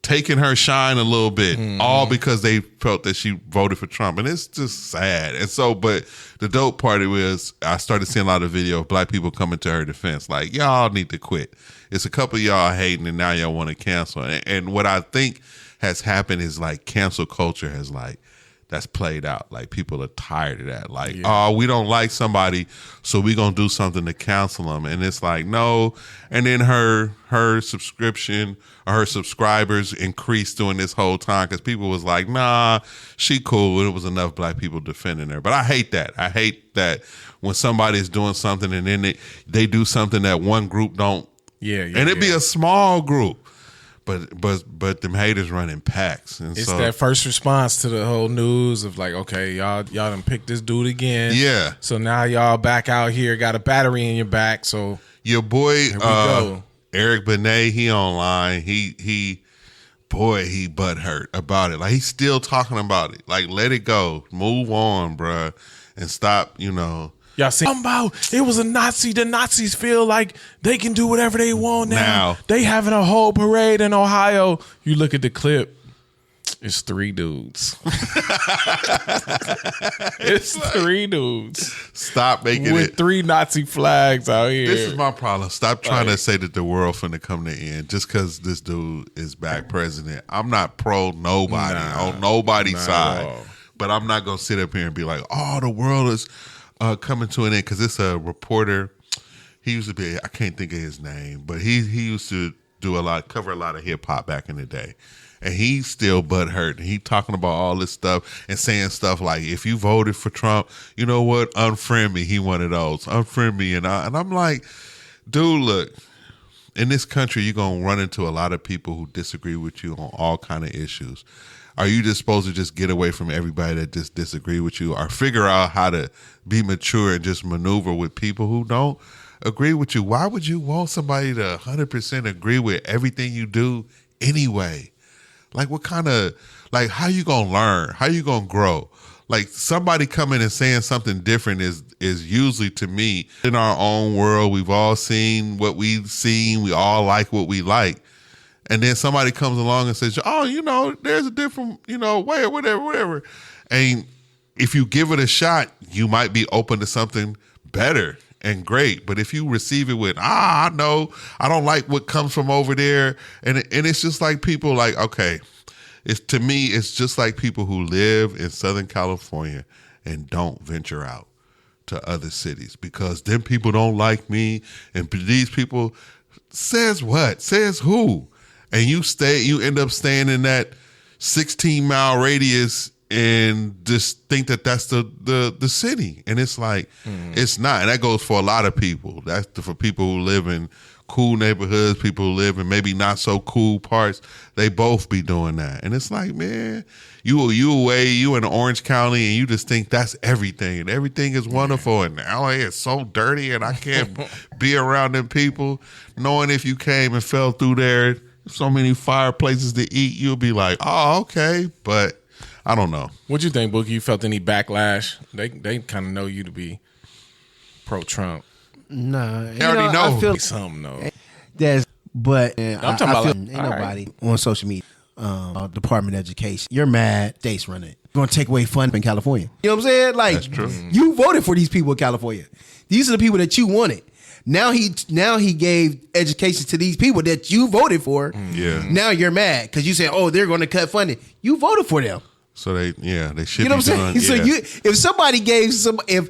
taking her shine a little bit, all because they felt that she voted for Trump. And it's just sad. And so, but the dope part was I started seeing a lot of video of black people coming to her defense. Like, y'all need to quit. It's a couple of y'all hating and now y'all want to cancel. And what I think has happened is like cancel culture has like, that's played out. Like people are tired of that. Like, we don't like somebody, so we gonna do something to cancel them. And it's like, no. And then her subscription or her subscribers increased during this whole time because people was like, nah, she cool. It was enough black people defending her. But I hate that. I hate that when somebody's doing something and then they do something that one group don't. And it'd be a small group. But them haters running packs. And it's that first response to the whole news of like, okay, y'all done picked this dude again. Yeah. So now y'all back out here, got a battery in your back. So your boy Eric Benet, he online. He butthurt about it. Like he's still talking about it. Like let it go. Move on, bruh. And stop, Y'all see about it was a Nazi. The Nazis feel like they can do whatever they want now. They having a whole parade in Ohio. You look at the clip, it's 3 dudes. It's 3 dudes. Stop making with 3 Nazi flags out here. This is my problem. Stop trying to say that the world finna come to end just because this dude is back president. I'm not pro nobody on nobody's side, but I'm not gonna sit up here and be like, oh, the world is coming to an end, because it's a reporter. He used to be, I can't think of his name, but he used to cover a lot of hip hop back in the day, and he's still butthurt. And he talking about all this stuff and saying stuff like, if you voted for Trump, you know what, unfriend me. He one of those, unfriend me, and I'm like, dude, look, in this country you're gonna run into a lot of people who disagree with you on all kind of issues. Are you just supposed to just get away from everybody that just disagree with you, or figure out how to be mature and just maneuver with people who don't agree with you? Why would you want somebody to 100% agree with everything you do anyway? Like what kind of, like how you going to learn? How you going to grow? Like somebody coming and saying something different is usually, to me, in our own world, we've all seen what we've seen. We all like what we like. And then somebody comes along and says, oh, there's a different, way or whatever. And if you give it a shot, you might be open to something better and great. But if you receive it with, I know, I don't like what comes from over there. And it's just like people like, okay, to me, it's just like people who live in Southern California and don't venture out to other cities because them people don't like me. And these people, says what? Says who? And you end up staying in that 16-mile radius and just think that that's the city. And it's like, it's not. And that goes for a lot of people. That's for people who live in cool neighborhoods, people who live in maybe not so cool parts. They both be doing that. And it's like, man, you in Orange County and you just think that's everything. And everything is wonderful. And LA is so dirty and I can't be around them people. Knowing if you came and fell through there, so many fireplaces to eat, you'll be like, oh, okay. But I don't know. What you think, Bookie? You felt any backlash? They kind of know you to be pro-Trump. Nah, they already know. I feel something though. But I'm talking about ain't nobody on social media, Department of Education. You're mad. State's running it. You're gonna take away funding in California. You know what I'm saying? Like, that's true. You voted for these people in California. These are the people that you wanted. Now he gave education to these people that you voted for. Yeah. Now you're mad because you said, oh, they're going to cut funding. You voted for them. So they should. You know what I'm saying? So if somebody gave somebody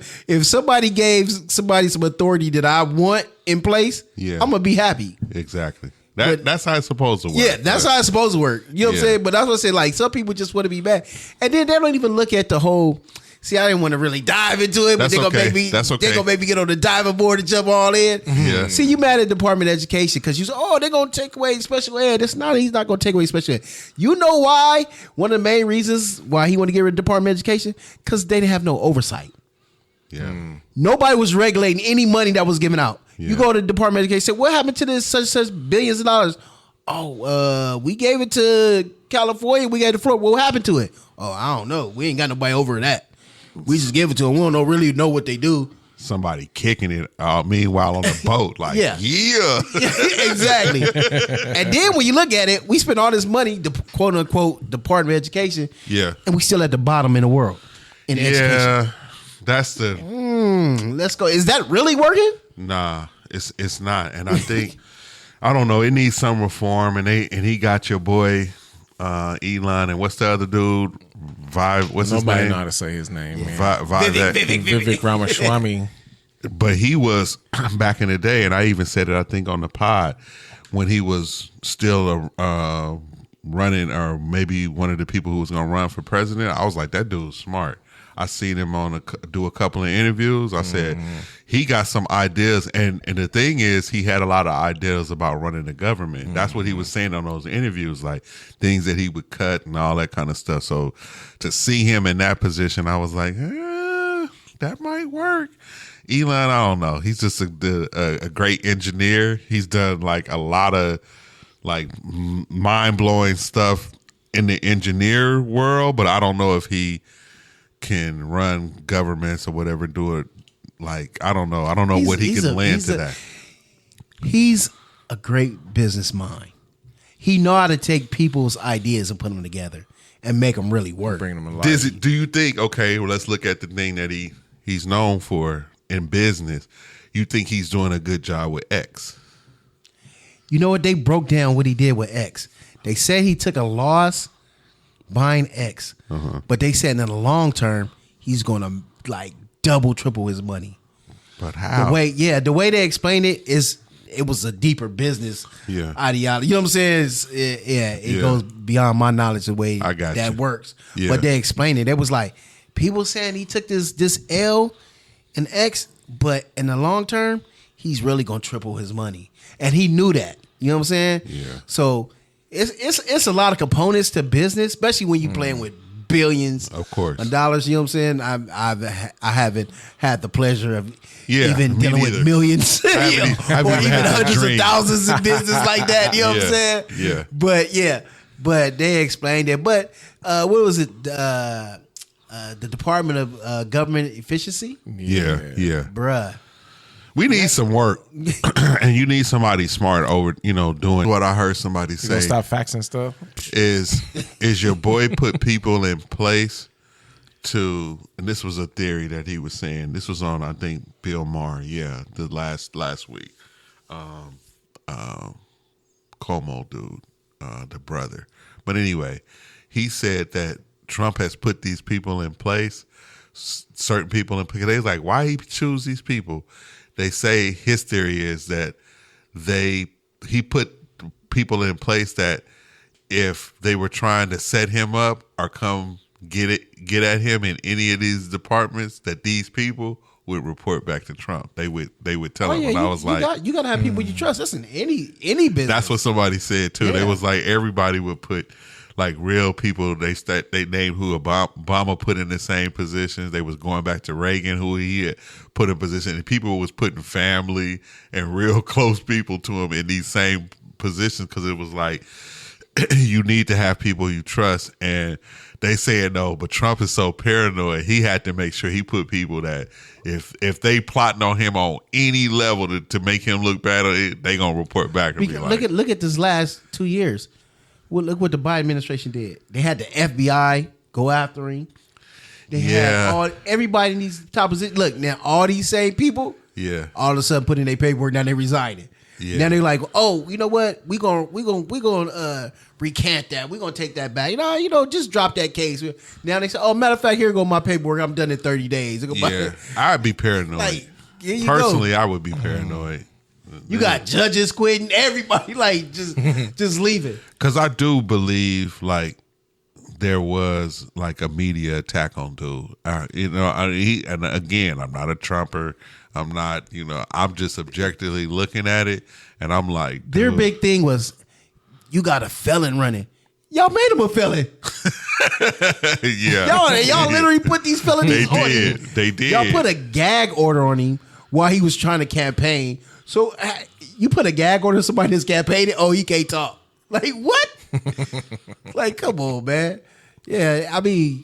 some authority that I want in place, I'm gonna be happy. Exactly. That's how it's supposed to work. Yeah, that's how it's supposed to work. You know what I'm saying? But that's what I say. Like some people just want to be bad, and then they don't even look at the whole. See, I didn't want to really dive into it, but they're gonna make me. They're gonna make me get on the diving board and jump all in. Yeah. See, you mad at Department of Education because you say, "Oh, they're gonna take away special ed." He's not gonna take away special ed. You know why? One of the main reasons why he want to get rid of Department of Education because they didn't have no oversight. Yeah. Nobody was regulating any money that was given out. Yeah. You go to the Department of Education, say, what happened to this such billions of dollars? Oh, we gave it to California. We gave it to Florida. What happened to it? Oh, I don't know. We ain't got nobody over that. We just give it to them. We don't really know what they do. Somebody kicking it, meanwhile on the boat, like, yeah. Exactly. And then when you look at it, we spent all this money, the quote unquote Department of Education, and we still at the bottom in the world in education. Yeah, that's the. Let's go. Is that really working? Nah, it's not, and I think I don't know. It needs some reform, and he got your boy Elon, and what's the other dude? What's his name? Nobody know how to say his name. Vivek Ramaswamy. But he was back in the day, and I even said it, I think, on the pod when he was still running, or maybe one of the people who was going to run for president. I was like, that dude's smart. I seen him do a couple of interviews. I said he got some ideas, and the thing is, he had a lot of ideas about running the government. That's what he was saying on those interviews, like things that he would cut and all that kind of stuff. So to see him in that position, I was like, that might work. Elon, I don't know. He's just a great engineer. He's done like a lot of like mind blowing stuff in the engineer world, but I don't know if he can run governments or whatever, do it like, I don't know what he can lend to that. He's a great business mind. He know how to take people's ideas and put them together and make them really work. Bring them alive. Do you think, okay, well, let's look at the thing that he's known for in business. You think he's doing a good job with X? You know what? They broke down what he did with X. They said he took a loss buying X, but they said in the long term he's gonna like double, triple his money. But how? The way they explained it is it was a deeper business ideology. You know what I'm saying? It goes beyond my knowledge the way that works. Yeah. But they explained it. It was like people saying he took this L and X, but in the long term he's really gonna triple his money, and he knew that. You know what I'm saying? Yeah. So. It's a lot of components to business, especially when you're playing with billions of dollars. You know what I'm saying? I haven't had the pleasure of even dealing with millions or even hundreds of thousands in business like that. You know what I'm saying? Yeah. But they explained it. But what was it? The Department of Government Efficiency? Yeah. Bruh. We need some work, and you need somebody smart over, doing what I heard somebody say. Stop faxing stuff. Is your boy put people in place to, and this was a theory that he was saying. This was on, I think, Bill Maher. Yeah, the last week. Como dude, the brother. But anyway, he said that Trump has put these people in place, certain people in place. They was like, why he choose these people? They say his theory is that he put people in place that if they were trying to set him up or come get at him in any of these departments, that these people would report back to Trump. They would tell him. And I was like, you gotta have people you trust. That's in any business. That's what somebody said too. They was like, everybody would put like real people. They named who Obama put in the same positions. They was going back to Reagan, who he had put in position, and people was putting family and real close people to him in these same positions, because it was like, you need to have people you trust. And they said no, but Trump is so paranoid, he had to make sure he put people that if they plotting on him on any level to make him look bad, they gonna report back. Look at this last 2 years. Well, look what the Biden administration did. They had the FBI go after him. They had everybody in these top positions. Look, now all these same people, all of a sudden put in their paperwork. Now they resigning. Yeah. Now they're like, oh, you know what? We gonna recant that. We gonna take that back. Just drop that case. Now they say, oh, matter of fact, here go my paperwork. I'm done in 30 days. I'd be paranoid. Like, personally, I would be paranoid. You got judges quitting, everybody just leaving. Because I do believe like there was like a media attack on dude. And again, I'm not a Trumper. I'm not, I'm just objectively looking at it, and I'm like, dude. Their big thing was, you got a felon running. Y'all made him a felon. Yeah. Y'all literally put these felonies on him. They did. Y'all put a gag order on him while he was trying to campaign. So you put a gag order on somebody that's campaigning, he can't talk. Like, what? Like, come on, man. Yeah, I mean.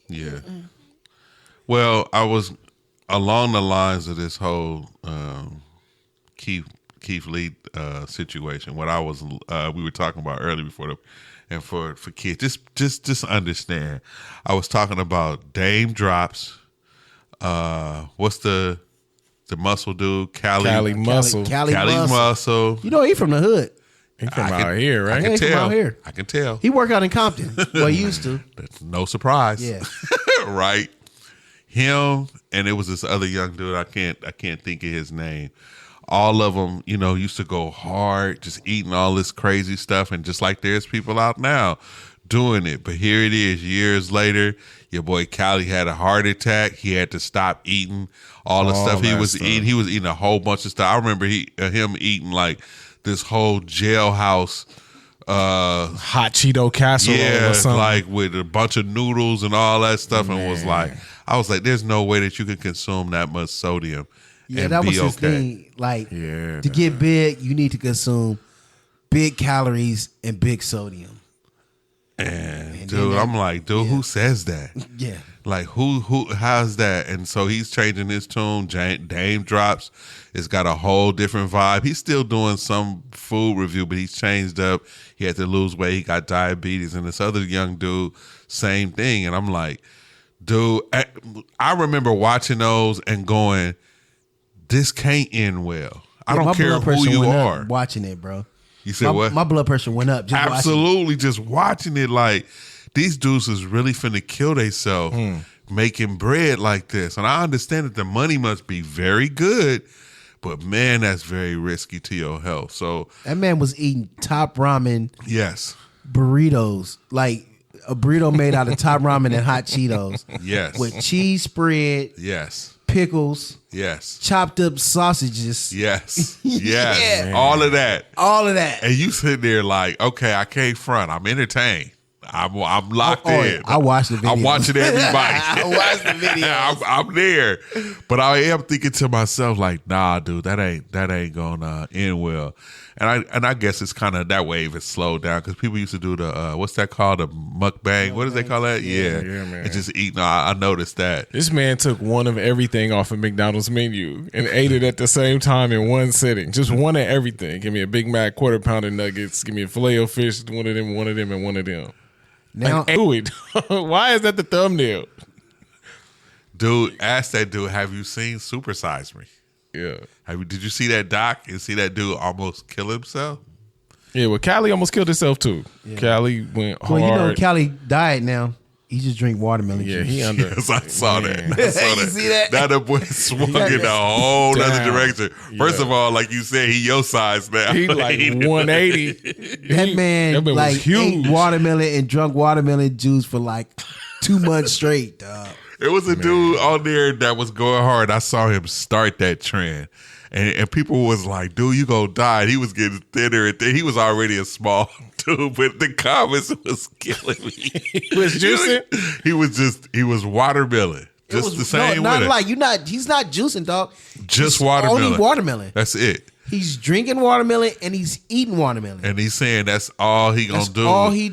Yeah. Well, I was along the lines of this whole Keith Lee situation. What I was, we were talking about earlier before and for kids, just understand. I was talking about Dame drops. What's the muscle dude? Cali Muscle. Cali Muscle. You know, he from the hood. He from out here, right? I can From tell. out here. I can tell. He work out in Compton. Well, he used to. That's no surprise. Yeah. Right. Him and it was this other young dude. I can't think of his name. All of them, used to go hard, just eating all this crazy stuff, and just like there's people out now doing it. But here it is, years later. Your boy Cali had a heart attack. He had to stop eating all the stuff he was eating. He was eating a whole bunch of stuff. I remember him eating like this whole jailhouse hot Cheeto casserole or something. Like with a bunch of noodles and all that stuff. And I was like, there's no way that you can consume that much sodium. Yeah, and that was be his okay. thing. Like, to get big, you need to consume big calories and big sodium. And dude, I'm like, who says that? Yeah. Like, how's that? And so he's changing his tune. Dame drops. It's got a whole different vibe. He's still doing some food review, but he's changed up. He had to lose weight. He got diabetes. And this other young dude, same thing. And I'm like, dude, I remember watching those and going, this can't end well. I don't care who you are. Watching it, bro. You said what? My blood pressure went up. Just absolutely, just watching it. Like, these dudes is really finna kill themselves making bread like this. And I understand that the money must be very good, but man, that's very risky to your health. So that man was eating top ramen. Yes. Burritos, like a burrito made out of top ramen and hot Cheetos. Yes. With cheese spread. Yes. Pickles. Yes. Chopped up sausages. Yes. Yes. Yeah. All of that. All of that. And you sitting there like, okay, I can't front. I'm entertained. I'm locked in. I watched the video. I'm watching everybody. I watched the video. I'm there. But I am thinking to myself like, nah, dude, that ain't gonna end well. And I guess it's kind of that wave has slowed down because people used to do the what's that called, the mukbang? What does they call that? Yeah, man. And just eating. I noticed that. This man took one of everything off of McDonald's menu and ate it at the same time in one sitting. Just one of everything. Give me a Big Mac, quarter pounder nuggets. Give me a filet of fish. One of them, and one of them. Now, like, why is that the thumbnail? Dude, ask that dude, have you seen Super Size Me? Yeah. Did you see that doc and see that dude almost kill himself? Yeah, well, Cali almost killed himself too. Yeah. Cali went hard. Well, Cali died now. He just drink watermelon juice. Yeah, he under. Yes, I saw that. You see that? Now the boy swung in a whole other direction. First of all, like you said, he your size now. He like 180. That man like ate watermelon and drunk watermelon juice for like 2 months straight, dog. It was a dude on there that was going hard. I saw him start that trend. And people was like, dude, you gonna die. And he was getting thinner and he was already a small dude, but the comments was killing me. He was juicing? He was watermelon. Just the same not with it. Like he's not juicing, dog. Just It's watermelon. Only watermelon. That's it. He's drinking watermelon and he's eating watermelon. And he's saying that's all he gonna do. All he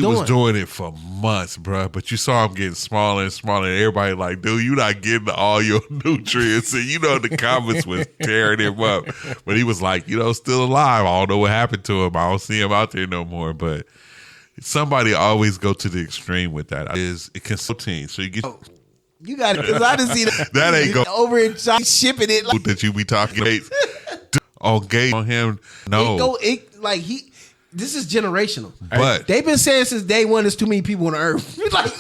was doing it for months, bro. But you saw him getting smaller and smaller, and everybody like, dude, you not getting all your nutrients. And the comments was tearing him up. But he was like, still alive. I don't know what happened to him. I don't see him out there no more. But somebody always go to the extreme with that. It can protein. So you get. You got it, because I didn't see that. That ain't go over in China shipping it like that you be talking on gay on him. No, this is generational. But they've been saying since day one there's too many people on Earth. Like,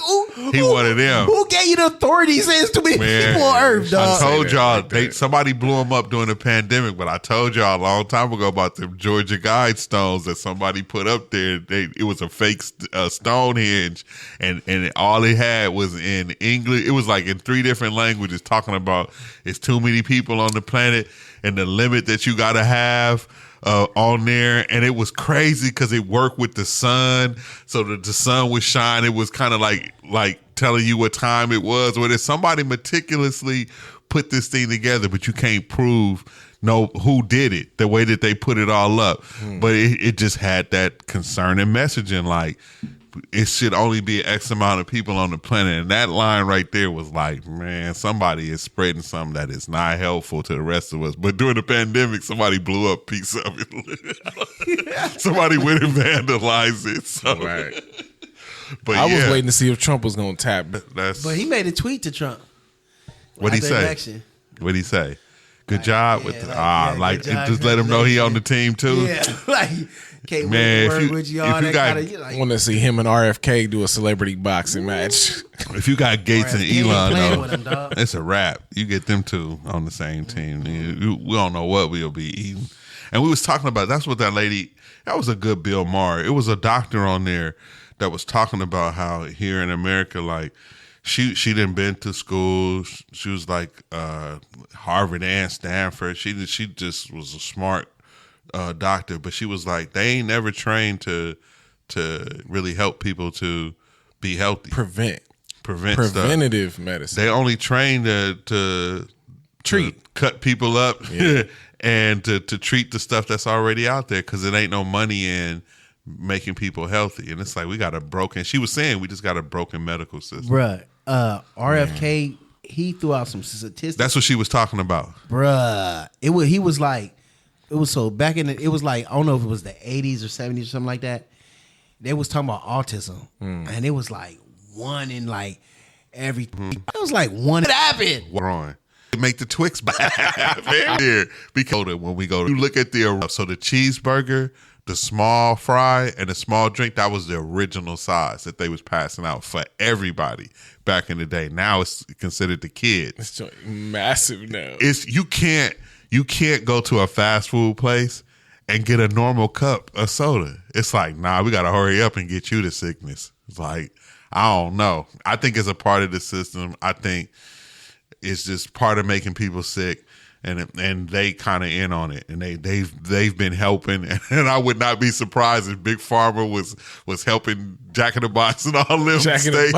he one of them. Who gave you the authority saying there's too many people on Earth, dog? I told y'all somebody blew him up during the pandemic, but I told y'all a long time ago about the Georgia Guidestones that somebody put up there. It was a fake Stonehenge, and all it had was in English. It was like in 3 different languages talking about it's too many people on the planet and the limit that you got to have on there, and it was crazy because it worked with the sun, so that the sun would shine. It was kind of like telling you what time it was. Whether somebody meticulously put this thing together, but you can't prove who did it the way that they put it all up. But it just had that concerning messaging, like it should only be X amount of people on the planet. And that line right there was like, man, somebody is spreading something that is not helpful to the rest of us. But during the pandemic, somebody blew up a piece of it. Somebody went and vandalized it. So. Right. But I was waiting to see if Trump was going to tap. But he made a tweet to Trump. What'd he say? Election. What'd he say? Good job yeah, with the, good job. just let him know he on the team too. Yeah, like can't Man, word with you all that kind of. I want to see him and RFK do a celebrity boxing match. If you got Gates and Elon, with him, it's a wrap. You get them two on the same team. We don't know what we'll be eating. And we was talking about, that's what that lady, that was a good Bill Maher. It was a doctor on there that was talking about how here in America, like, She didn't been to school. She was like Harvard and Stanford. She just was a smart doctor, but she was like, they ain't never trained to really help people to be healthy. Preventative stuff. Medicine. They only train to treat, to cut people up, and to treat the stuff that's already out there, because it ain't no money in making people healthy. And it's like, we got a broken. She was saying we just got a broken medical system, bruh. RFK, he threw out some statistics. That's what she was talking about, bruh. It was so back in it was like, I don't know if it was the 80s or 70s or something like that. They was talking about autism, and it was like one in like every. It was like one. It happened. Wrong. Make the Twix back there, because when we go, you look at the cheeseburger, the small fry, and the small drink, that was the original size that they was passing out for everybody back in the day. Now it's considered the kids. It's massive now. You can't go to a fast food place and get a normal cup of soda. It's like, nah, we got to hurry up and get you the sickness. It's like, I don't know. I think it's a part of the system. I think it's just part of making people sick. And they kind of in on it, and they've been helping, and I would not be surprised if Big Pharma was helping Jack in the Box and all them stay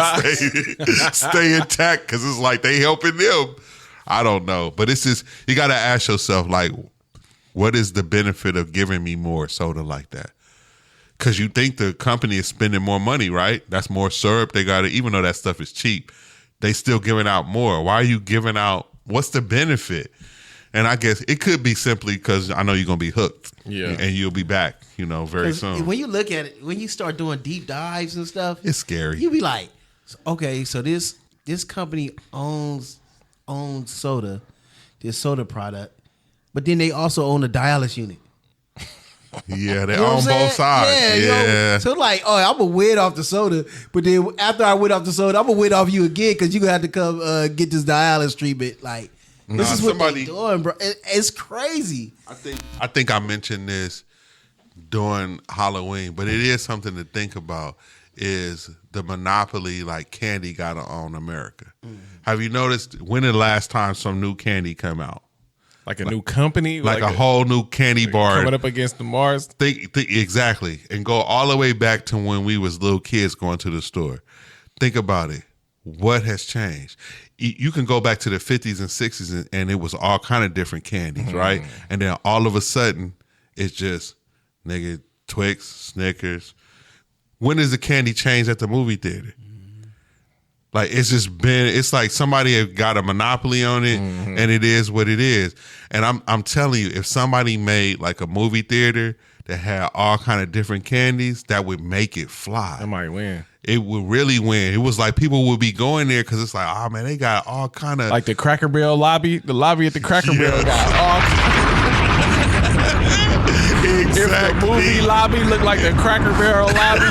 intact, because it's like they helping them. I don't know, but it's just, you got to ask yourself, like, what is the benefit of giving me more soda like that? Because you think the company is spending more money, right? That's more syrup. They got it, even though that stuff is cheap, they still giving out more. Why are you giving out? What's the benefit? And I guess it could be simply because I know you're going to be hooked. Yeah. And you'll be back, very soon. When you look at it, when you start doing deep dives and stuff, it's scary. You be like, okay, so this company owns soda, this soda product, but then they also own a dialysis unit. Yeah, they own both sides. Yeah. So like, I'm going to wait off the soda, but then after I wait off the soda, I'm going to wait off you again, because you're going to have to come get this dialysis treatment. Like, this is what they're doing, bro. It's crazy. I think I mentioned this during Halloween, but it is something to think about, is the monopoly like candy got on America. Have you noticed when the last time some new candy come out? Like a new company? Like a whole new candy bar. Coming up against the Mars? Exactly. And go all the way back to when we was little kids going to the store. Think about it. What has changed? You can go back to the 50s and 60s, and it was all kind of different candies, right? And then all of a sudden, it's just, nigga, Twix, Snickers. When does the candy change at the movie theater? Like, it's just been, it's like somebody have got a monopoly on it, and it is what it is. And I'm telling you, if somebody made like a movie theater that had all kind of different candies, that would make it fly. That might win. It would really win. It was like people would be going there because it's like, oh man, they got all kind of, like the Cracker Barrel lobby. The lobby at the Cracker Barrel got all. Exactly. If the movie lobby looked like the Cracker Barrel lobby,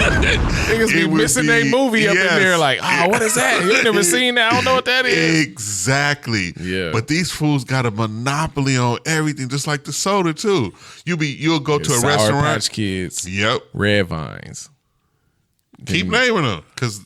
niggas be missing their movie up in there. Like, what is that? You ain't never seen that. I don't know what that is. Exactly. Yeah. But these fools got a monopoly on everything, just like the soda too. You'll go to a Sour restaurant. Patch Kids. Yep. Red Vines. Keep naming them, because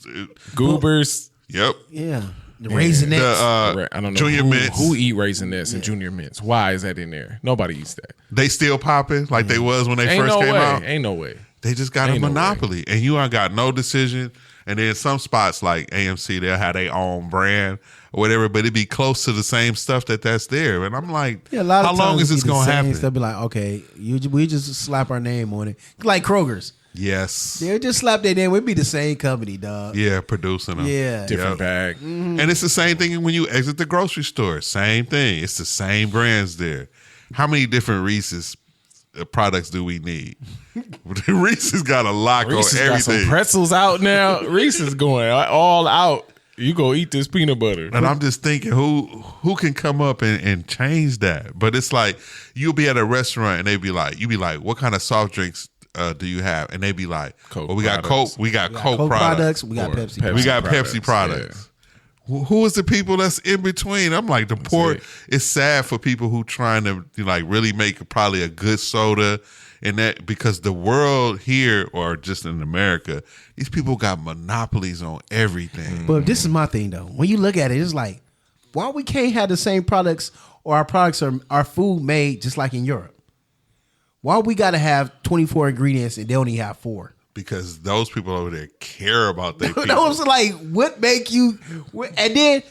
Goobers. Yep. Yeah. Raisinets. I don't know Junior Mints. who eat Raisinets and Junior Mints. Why is that in there? Nobody eats that. They still popping like they was when they first came out. Ain't no way. They just got a monopoly, and you ain't got no decision. And then some spots like AMC, they'll have their own brand or whatever, but it'd be close to the same stuff that's there. And I'm like, Yeah, a lot of how long times is this it's the going to same happen? stuff. Be like, okay, we just slap our name on it, like Kroger's. Yes. They'll just slap their name. We'd be the same company, dog. Yeah, producing them. Yeah. Different bag. And it's the same thing when you exit the grocery store. Same thing. It's the same brands there. How many different Reese's products do we need? Reese's got a lock Reese's on got everything. some pretzels out now. Reese's going all out. You go eat this peanut butter. And I'm just thinking, who can come up and change that? But it's like you'll be at a restaurant and you be like, what kind of soft drinks do you have? And they be like, Coke well, we got products. Coke, we got Coke Coke products, we got Or Pepsi. Pepsi. we got products, Pepsi products. Who is the people that's in between? I'm like, it's sad for people who trying to like really make probably a good soda and that, because the world here or just in America, these people got monopolies on everything. But this is my thing though. When you look at it, it's like, why we can't have the same products, or our products are our food made just like in Europe? Why we got to have 24 ingredients and they only have 4? Because those people over there care about their people. That was like, what make you? And then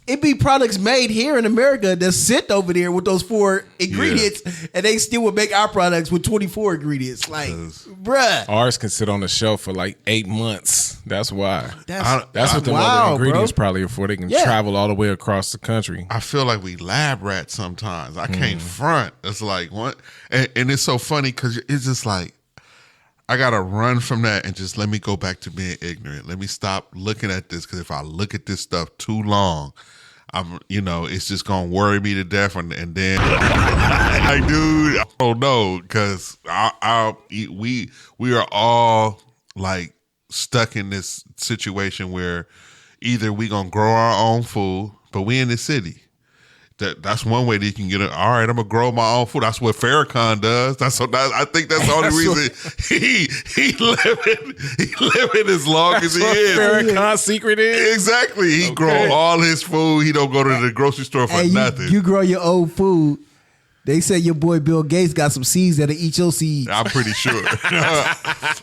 it be products made here in America that sit over there with those 4 ingredients, and they still would make our products with 24 ingredients. Like, bruh, Ours can sit on the shelf for like 8 months. That's why. that's what the wow, other ingredients bro. probably are for. They can Yeah. travel all the way across the country. I feel like we lab rats sometimes. I can't front. It's like what, and it's so funny because it's just like I gotta run from that and just let me go back to being ignorant. Let me stop looking at this, because if I look at this stuff too long, it's just gonna worry me to death. And then, like, dude, I don't know, because we are all like stuck in this situation where either we gonna grow our own food, but we in the city. That's one way that you can get it. All right, I'm gonna grow my own food. That's what Farrakhan does. I think that's the only reason he living as long as he is. Farrakhan's secret is Exactly. He grow all his food. He don't go to the grocery store for nothing. You grow your own food. They say your boy Bill Gates got some seeds that'll eat your seeds. I'm pretty sure.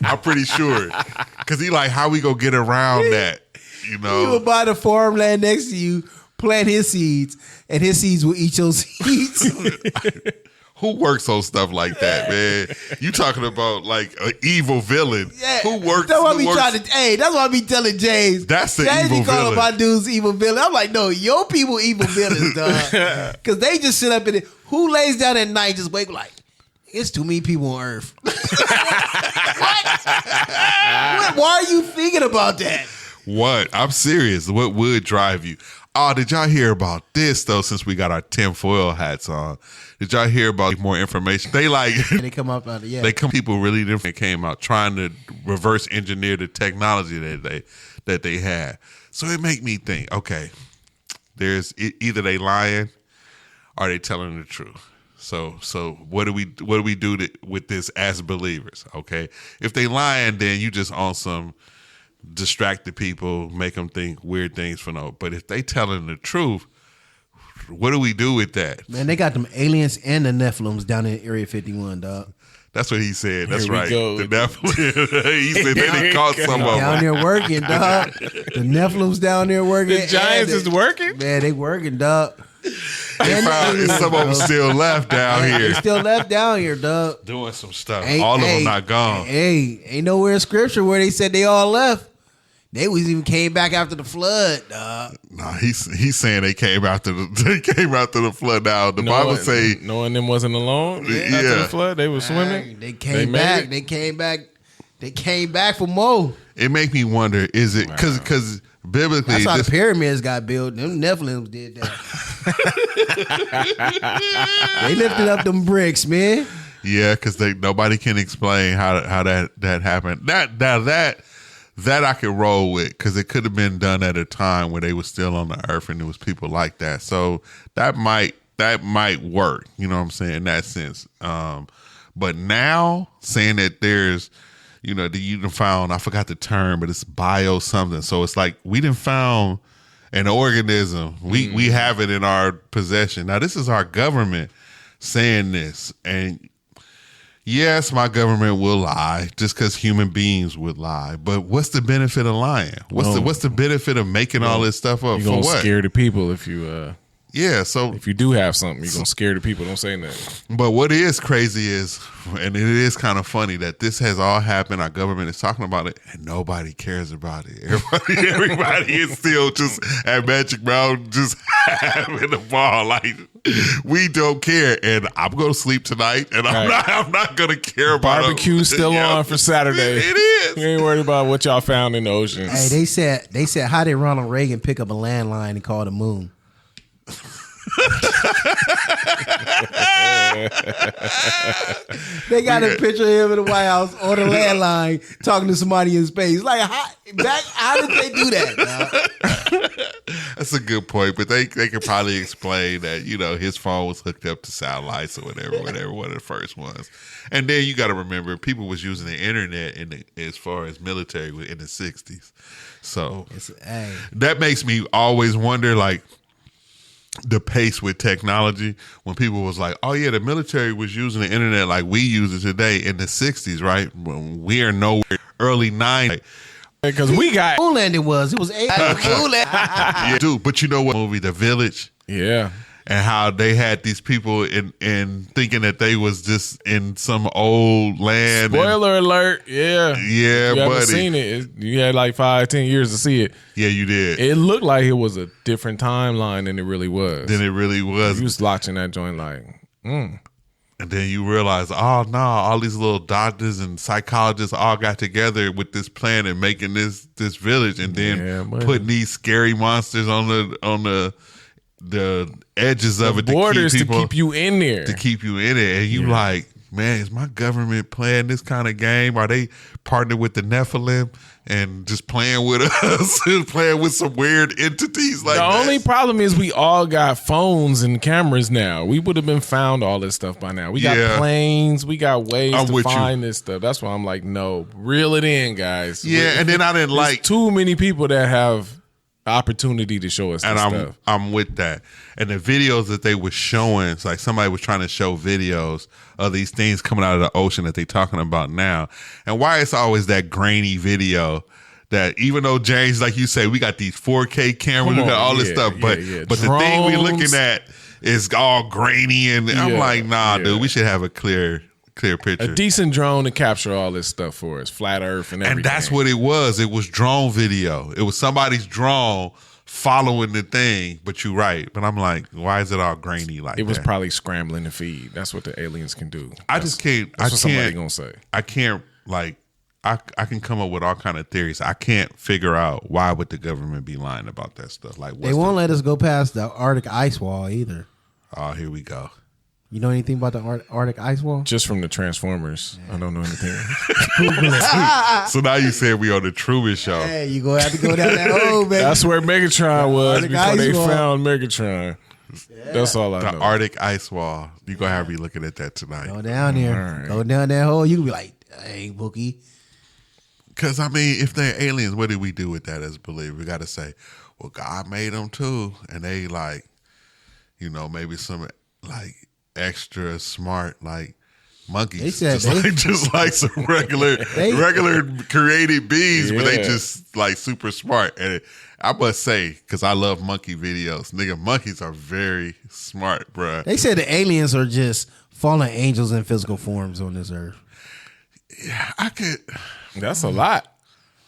I'm pretty sure. Because he like, how we gonna get around that? He will buy the farmland next to you, plant his seeds, and his seeds will eat your seeds. Who works on stuff like that, man? You talking about like an evil villain? Yeah. Who works? That's why I be trying to. Hey, that's why I be telling James. That's the James evil be calling villain. my dudes evil villain. I'm like, no, your people evil villains, dog. Because they just sit up in it. Who lays down at night just wake like, it's too many people on Earth. What? Why are you thinking about that? What? I'm serious. What would drive you? Oh, did y'all hear about this though? Since we got our tinfoil hats on, did y'all hear about more information? They like They come up out of people really different came out trying to reverse engineer the technology that they had. So it make me think. Okay, there's either they lying or they telling the truth. So what do we do with this as believers? Okay, if they lying, then you just on some distract the people, make them think weird things for no. But if they telling the truth, what do we do with that? Man, they got them aliens and the Nephilims down in Area 51, dog. That's what he said. That's Here we right. go. The Nephilim. He said they done caught some of Down them. there working, dog. The Nephilims down there working. The Giants is working? Man, they working, dog. They found some of them still left down They here still left down here, dog. doing some stuff. All of them not gone. Hey, ain't nowhere in scripture where they said they all left. They was even came back after the flood, dog. Nah, he's saying they came after the flood. Now the Bible say knowing them wasn't alone after Yeah. the flood, they were swimming. They came made back. it? They came back. They came back for more. it make me wonder, is it because biblically That's how this, the pyramids got built. Them Nephilims did that. They lifted up them bricks, man. yeah, because nobody can explain how that happened. That I could roll with, because it could have been done at a time where they were still on the earth and there was people like that. So that might work. You know what I'm saying, in that sense. But now saying that there's, that you done found, I forgot the term, but it's bio something. So it's like we done found an organism. We have it in our possession. Now, this is our government saying this. And yes, my government will lie just because human beings would lie. But what's the benefit of lying? What's the benefit of making all this stuff up? You're for gonna what? scare the people if you So if you do have something, you're gonna scare the people. Don't say nothing. but what is crazy is, and it is kind of funny that this has all happened. Our government is talking about it, and nobody cares about it. Everybody is still just at Magic Mountain, just having a ball. Like, we don't care, and I'm gonna sleep tonight, and I'm not gonna care about Barbecue's still on for Saturday. It is. You ain't worried about what y'all found in the ocean. Hey, they said how did Ronald Reagan pick up a landline and call the moon? They got a picture of him in the White House on the landline talking to somebody in space. Like, how did they do that? That's a good point, but they could probably explain that, his phone was hooked up to satellites or whatever one of the first ones. And then you got to remember, people was using the internet as far as military in the 60s. So that makes me always wonder, like, the pace with technology when people was like, oh yeah, the military was using the internet like we use it today in the 60s, right? When we are nowhere early 90s. Because we got moon landing was 8 Yeah, dude, but you know what movie, The Village? Yeah. And how they had these people in thinking that they was just in some old land. Spoiler alert. Yeah. Yeah, you buddy. haven't seen it. You had like 5-10 years to see it. Yeah, you did. It looked like it was a different timeline than it really was. Then it really was. You was watching that joint like, And then you realize, oh no, all these little doctors and psychologists all got together with this plan and making this village, and then putting these scary monsters on the edges of it, borders to keep you in there, and you like, man, is my government playing this kind of game? Are they partnered with the Nephilim and just playing with us, playing with some weird entities like that? The only problem is we all got phones and cameras now. We would have been found all this stuff by now. We got planes, we got ways to find this stuff. That's why I'm like, no, reel it in, guys. Yeah, and then I didn't like too many people that have opportunity to show us this and stuff. I'm with that. And the videos that they were showing, it's like somebody was trying to show videos of these things coming out of the ocean that they're talking about now. And why it's always that grainy video that, even though, James, like you say, we got these 4K cameras, we got all this stuff, but the thing we looking at is all grainy, and I'm like, nah, dude, we should have a clear picture. A decent drone to capture all this stuff for us, flat earth and everything. And that's what it was. It was drone video. It was somebody's drone following the thing, but you're right. But I'm like, why is it all grainy like that? It was probably scrambling the feed. That's what the aliens can do. I just can't. That's what somebody gonna say. I can't, like, I can come up with all kind of theories. I can't figure out why would the government be lying about that stuff. Like, they won't let us go past the Arctic ice wall either. Oh, here we go. You know anything about the Arctic ice wall? Just from the Transformers. I don't know anything. So now you said we on the Truman Show. Hey, you gonna have to go down that hole, baby. That's where Megatron was Arctic before they wall. found Megatron. Yeah. That's all I know. The Arctic ice wall. You're going to have me looking at that tonight. Go down there. Right. Go down that hole. You can be like, hey, Bookie. Because, I mean, if they're aliens, what do we do with that as a believer? We got to say, well, God made them too. And they, like, maybe some, like, extra smart, like, monkeys. Just like some regular created beings, but they just, like, super smart. And I must say, because I love monkey videos, nigga, monkeys are very smart, bruh. They said the aliens are just fallen angels in physical forms on this earth. Yeah, That's a lot.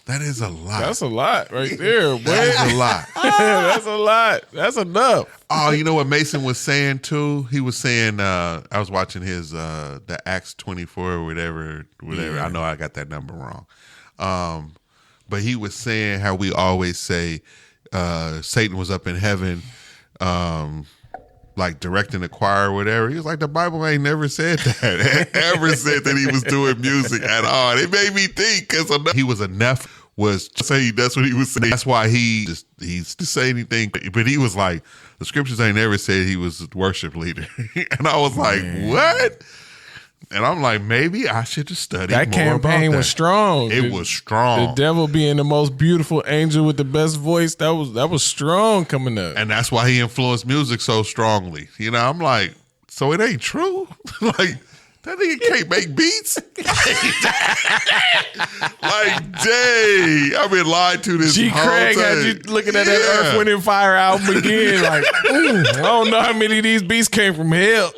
That is a lot. That's a lot right there, boy. That's a lot. That's a lot. That's enough. Oh, you know what Mason was saying too? He was saying, I was watching his the Acts 24 or whatever. Yeah. I know I got that number wrong. But he was saying how we always say Satan was up in heaven, like directing the choir or whatever. He was like, the Bible ain't never said that. Ever said that he was doing music at all. It made me think, because he was a Neph. Was saying that's what he was saying. That's why he's to say anything. But he was like, the scriptures ain't never said he was a worship leader. And I was like, what? And I'm like, maybe I should have studied That more campaign about that. was strong. It was strong. The devil being the most beautiful angel with the best voice, that was strong coming up. And that's why he influenced music so strongly. You know, I'm like, so it ain't true? Like, that nigga can't make beats? Like, dang. I've been lied to this G. whole Craig time. had you looking at that Earth, Wind, and Fire album again. Like, I don't know how many of these beats came from hell.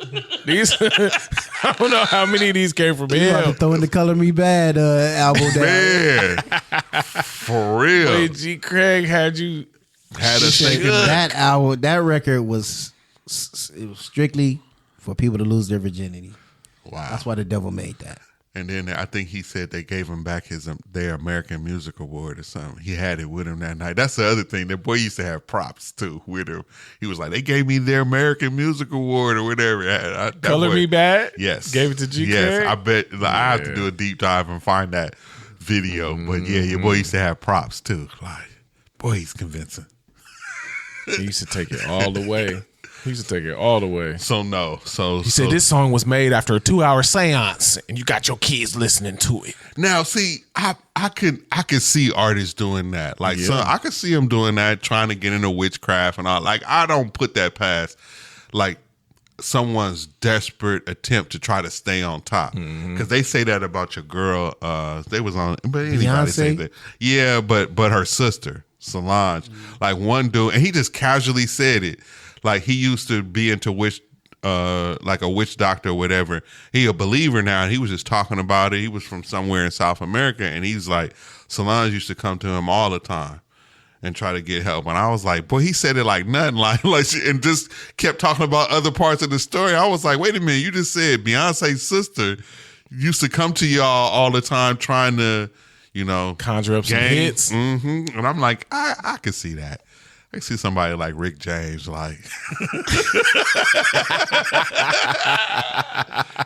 I don't know how many of these came from You about hell. to throw in the Color Me Bad album down. Man, for real. Wait, G. Craig had you. Had us thinking That album, that record was strictly for people to lose their virginity. wow. That's why the devil made that. And then I think he said they gave him back their American Music Award or something. He had it with him that night. That's the other thing. That boy used to have props too with him. He was like, they gave me their American Music Award or whatever. That Color boy- Me Bad? Yes. Gave it to G. Yes, Craig? I bet I have to do a deep dive and find that video. But yeah, your boy used to have props too. Like, boy, he's convincing. He used to take it all the way. He said this song was made after a 2-hour seance, and you got your kids listening to it. Now, see, I could see artists doing that. Like, Yeah. so I could see them doing that, trying to get into witchcraft and all. Like, I don't put that past, like, someone's desperate attempt to try to stay on top. Because they say that about your girl. They was on, but anybody say Beyonce? that. Yeah, but her sister, Solange, like one dude, and he just casually said it. Like, he used to be into like a witch doctor or whatever. He a believer now, and he was just talking about it. He was from somewhere in South America, and he's like, Solange used to come to him all the time and try to get help. And I was like, boy, he said it like nothing, like and just kept talking about other parts of the story. I was like, wait a minute, you just said Beyonce's sister used to come to y'all all the time trying to, you know, Conjure up some hits. Mm-hmm. And I'm like, I could see that. I see somebody like Rick James, like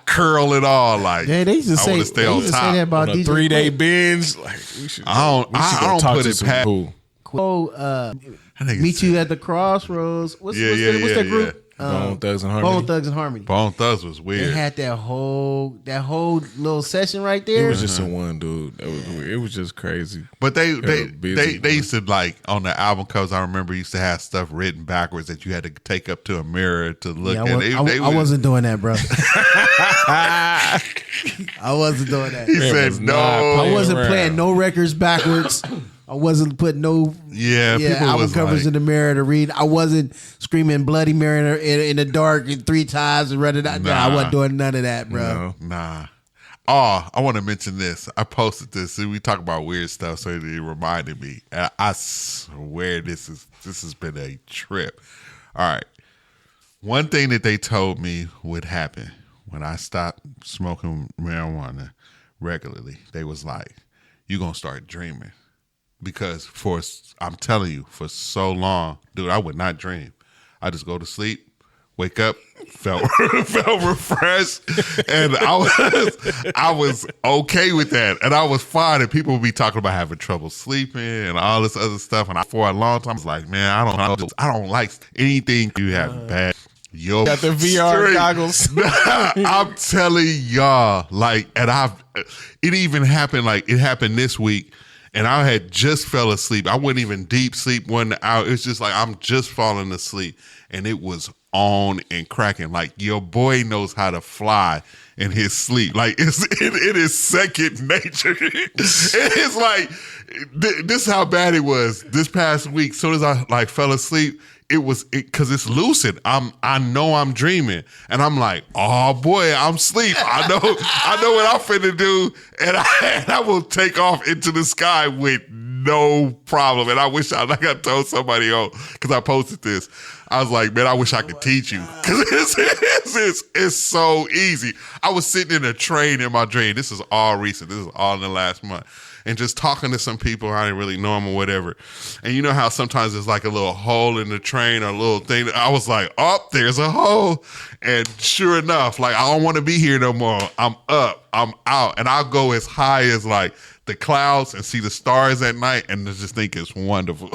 curl it all, like Yeah, they used to I say, want to stay they on used to say top. that about On a DJ 3-day Quavo. binge. Like, we should I don't talk put to it some past. people. Quavo, That nigga Meet You said- at the Crossroads. What's Yeah, that group? Bone Thugs and Harmony. Bone Thugs and Harmony. Bone Thugs was They weird. had that whole little session right It there. was just a one dude. It was just crazy. But they busy, used to, like, on the album covers, I remember used to have stuff written backwards that you had to take up to a mirror to look Yeah, at. I wasn't doing that, bro. I wasn't doing that. He Man said was no. not I playing wasn't around. playing no records backwards. I wasn't putting no people album was covers like, in the mirror to read. I wasn't screaming Bloody Mary in the dark 3 times and running out. Nah, I wasn't doing none of that, bro. No. Nah. Oh, I want to mention this. I posted this. See, we talk about weird stuff, so it reminded me. And I swear this has been a trip. All right. One thing that they told me would happen when I stopped smoking marijuana regularly, they was like, you're going to start dreaming. Because I'm telling you, for so long, dude, I would not dream. I just go to sleep, wake up, felt refreshed, and I was okay with that, and I was fine. And people would be talking about having trouble sleeping and all this other stuff. And for a long time, I was like, man, I don't like anything you have bad. Yo, Got the VR goggles. I'm telling y'all, like, and it even happened. Like, it happened this week. And I had just fell asleep. I wasn't even deep sleep 1 hour. It's just like I'm just falling asleep. And it was on and cracking. Like, your boy knows how to fly in his sleep. Like, it is second nature. It's like, this is how bad it was. This past week, as soon as I like fell asleep, because it's lucid. I know I'm dreaming, and I'm like, oh boy, I'm asleep. I know what I'm finna do, and I will take off into the sky with no problem. And I wish I told somebody else, because I posted this. I was like, man, I wish I could teach you, because it's so easy. I was sitting in a train in my dream. This is all recent. This is all in the last month. And just talking to some people I didn't really know them or whatever. And you know how sometimes there's like a little hole in the train or a little thing. I was like, oh, there's a hole. And sure enough, like, I don't want to be here no more. I'm up, I'm out. And I'll go as high as like the clouds and see the stars at night and just think it's wonderful.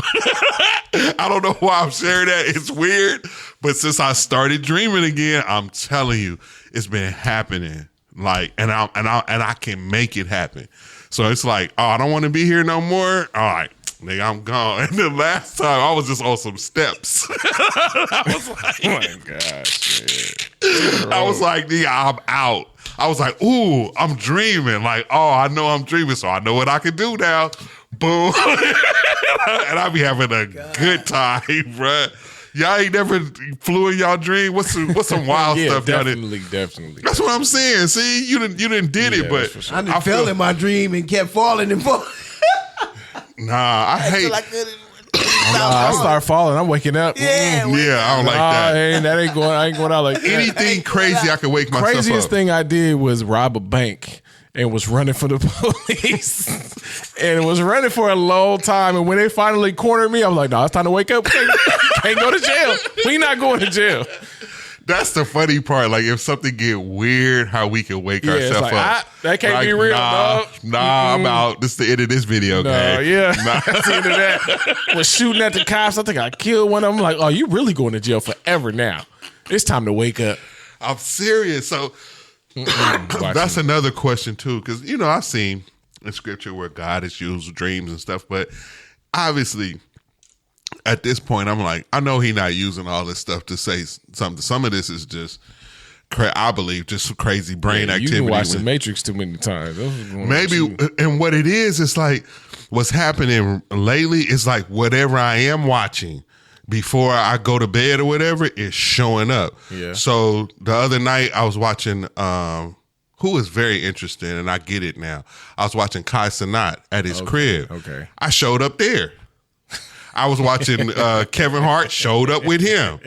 I don't know why I'm sharing that. It's weird. But since I started dreaming again, I'm telling you, it's been happening Like, and I can make it happen. So it's like, oh, I don't want to be here no more. All right, nigga, I'm gone. And the last time I was just on some steps. I was like, Oh my gosh, I was like, nigga, I'm out. I was like, ooh, I'm dreaming. Like, oh, I know I'm dreaming, so I know what I can do now. Boom. And I be having a good time, bruh. Y'all ain't never flew in y'all dream. What's some wild stuff y'all did? Definitely. That's what I'm saying. See, you didn't did it, but sure. I fell in my dream and kept falling and falling. Nah, I hate. I start falling. I'm waking up. Yeah, I don't like that. I ain't going out like that. Anything crazy, I can wake myself Craziest up. thing I did was rob a bank and was running for the police. And was running for a long time. And when they finally cornered me, I was like, no, it's time to wake up. Can't go to jail. We not going to jail. That's the funny part. Like, if something get weird, how we can wake ourselves like, up. that can't be real, dog. I'm out. This is the end of this video, gang. Yeah. Nah. That's the end of that. Was shooting at the cops. I think I killed one of them. Like, oh, you really going to jail forever now. It's time to wake up. I'm serious. So that's another question, too. Because, I've seen in scripture where God has used dreams and stuff. But obviously, at this point, I'm like, I know he's not using all this stuff to say something. Some of this is just, I believe, just some crazy brain activity. You can watch The Matrix too many times. Maybe, and what it is, it's like what's happening lately is like whatever I am watching before I go to bed or whatever is showing up. Yeah. So the other night I was watching, who is very interesting, and I get it now. I was watching Kai Cenat at his crib. Okay. I showed up there. I was watching Kevin Hart, showed up with him.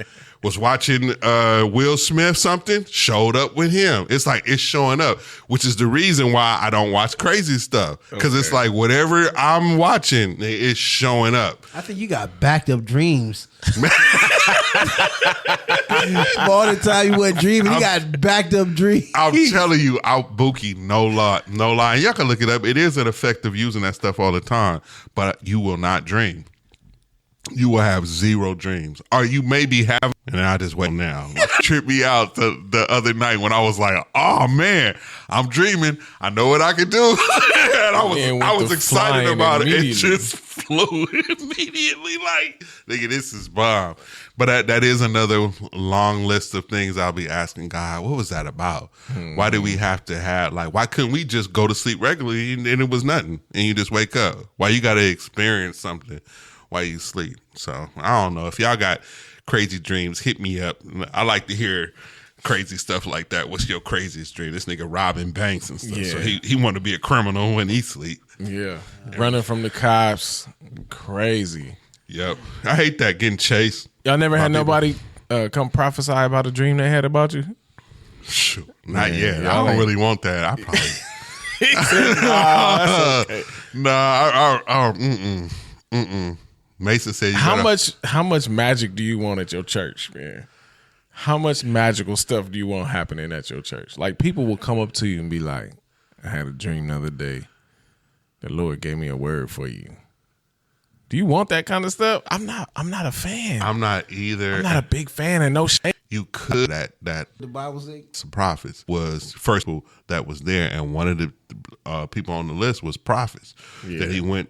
Was watching Will Smith something, showed up with him. It's like it's showing up, which is the reason why I don't watch crazy stuff. Because it's like whatever I'm watching, it's showing up. I think you got backed up dreams. All the time you went dreaming, you got backed up dreams. I'm telling you, Bookie, no lie. And y'all can look it up. It is an effect of using that stuff all the time, but you will not dream. You will have zero dreams. Or you maybe have, and I just wait now. Tripped me out the other night when I was like, oh man, I'm dreaming. I know what I can do. And I was excited about it. It just flew immediately like, nigga, this is bomb. But that is another long list of things I'll be asking God, what was that about? Why did we have to have, like, why couldn't we just go to sleep regularly and it was nothing? And you just wake up? Why you got to experience something while you sleep? So I don't know. If y'all got crazy dreams, hit me up. I like to hear crazy stuff like that. What's your craziest dream? This nigga robbing banks and stuff. Yeah. So he want to be a criminal when he sleep. Yeah. Running from the cops. Crazy. Yep. I hate that, getting chased. Y'all never had nobody come prophesy about a dream they had about you? Shoot, not yet. I don't really want that. I probably. That's okay. Mason said, how much magic do you want at your church, man? How much magical stuff do you want happening at your church? Like, people will come up to you and be like, I had a dream the other day. The Lord gave me a word for you. Do you want that kind of stuff? I'm not a fan. I'm not either. I'm not a big fan of no shade. You could that the Bible says some prophets was first people that was there, and one of the people on the list was prophets that he went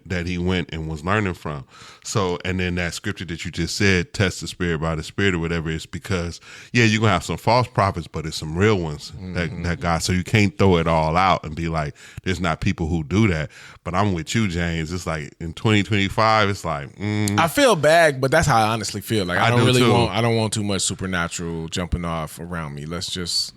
and was learning from. So, and then that scripture that you just said, test the spirit by the spirit or whatever, is because you're gonna have some false prophets, but it's some real ones that God. So you can't throw it all out and be like, there's not people who do that. But I'm with you, James. It's like in 2025, it's like I feel bad, but that's how I honestly feel. Like I don't want too much supernatural jumping off around me. Let's just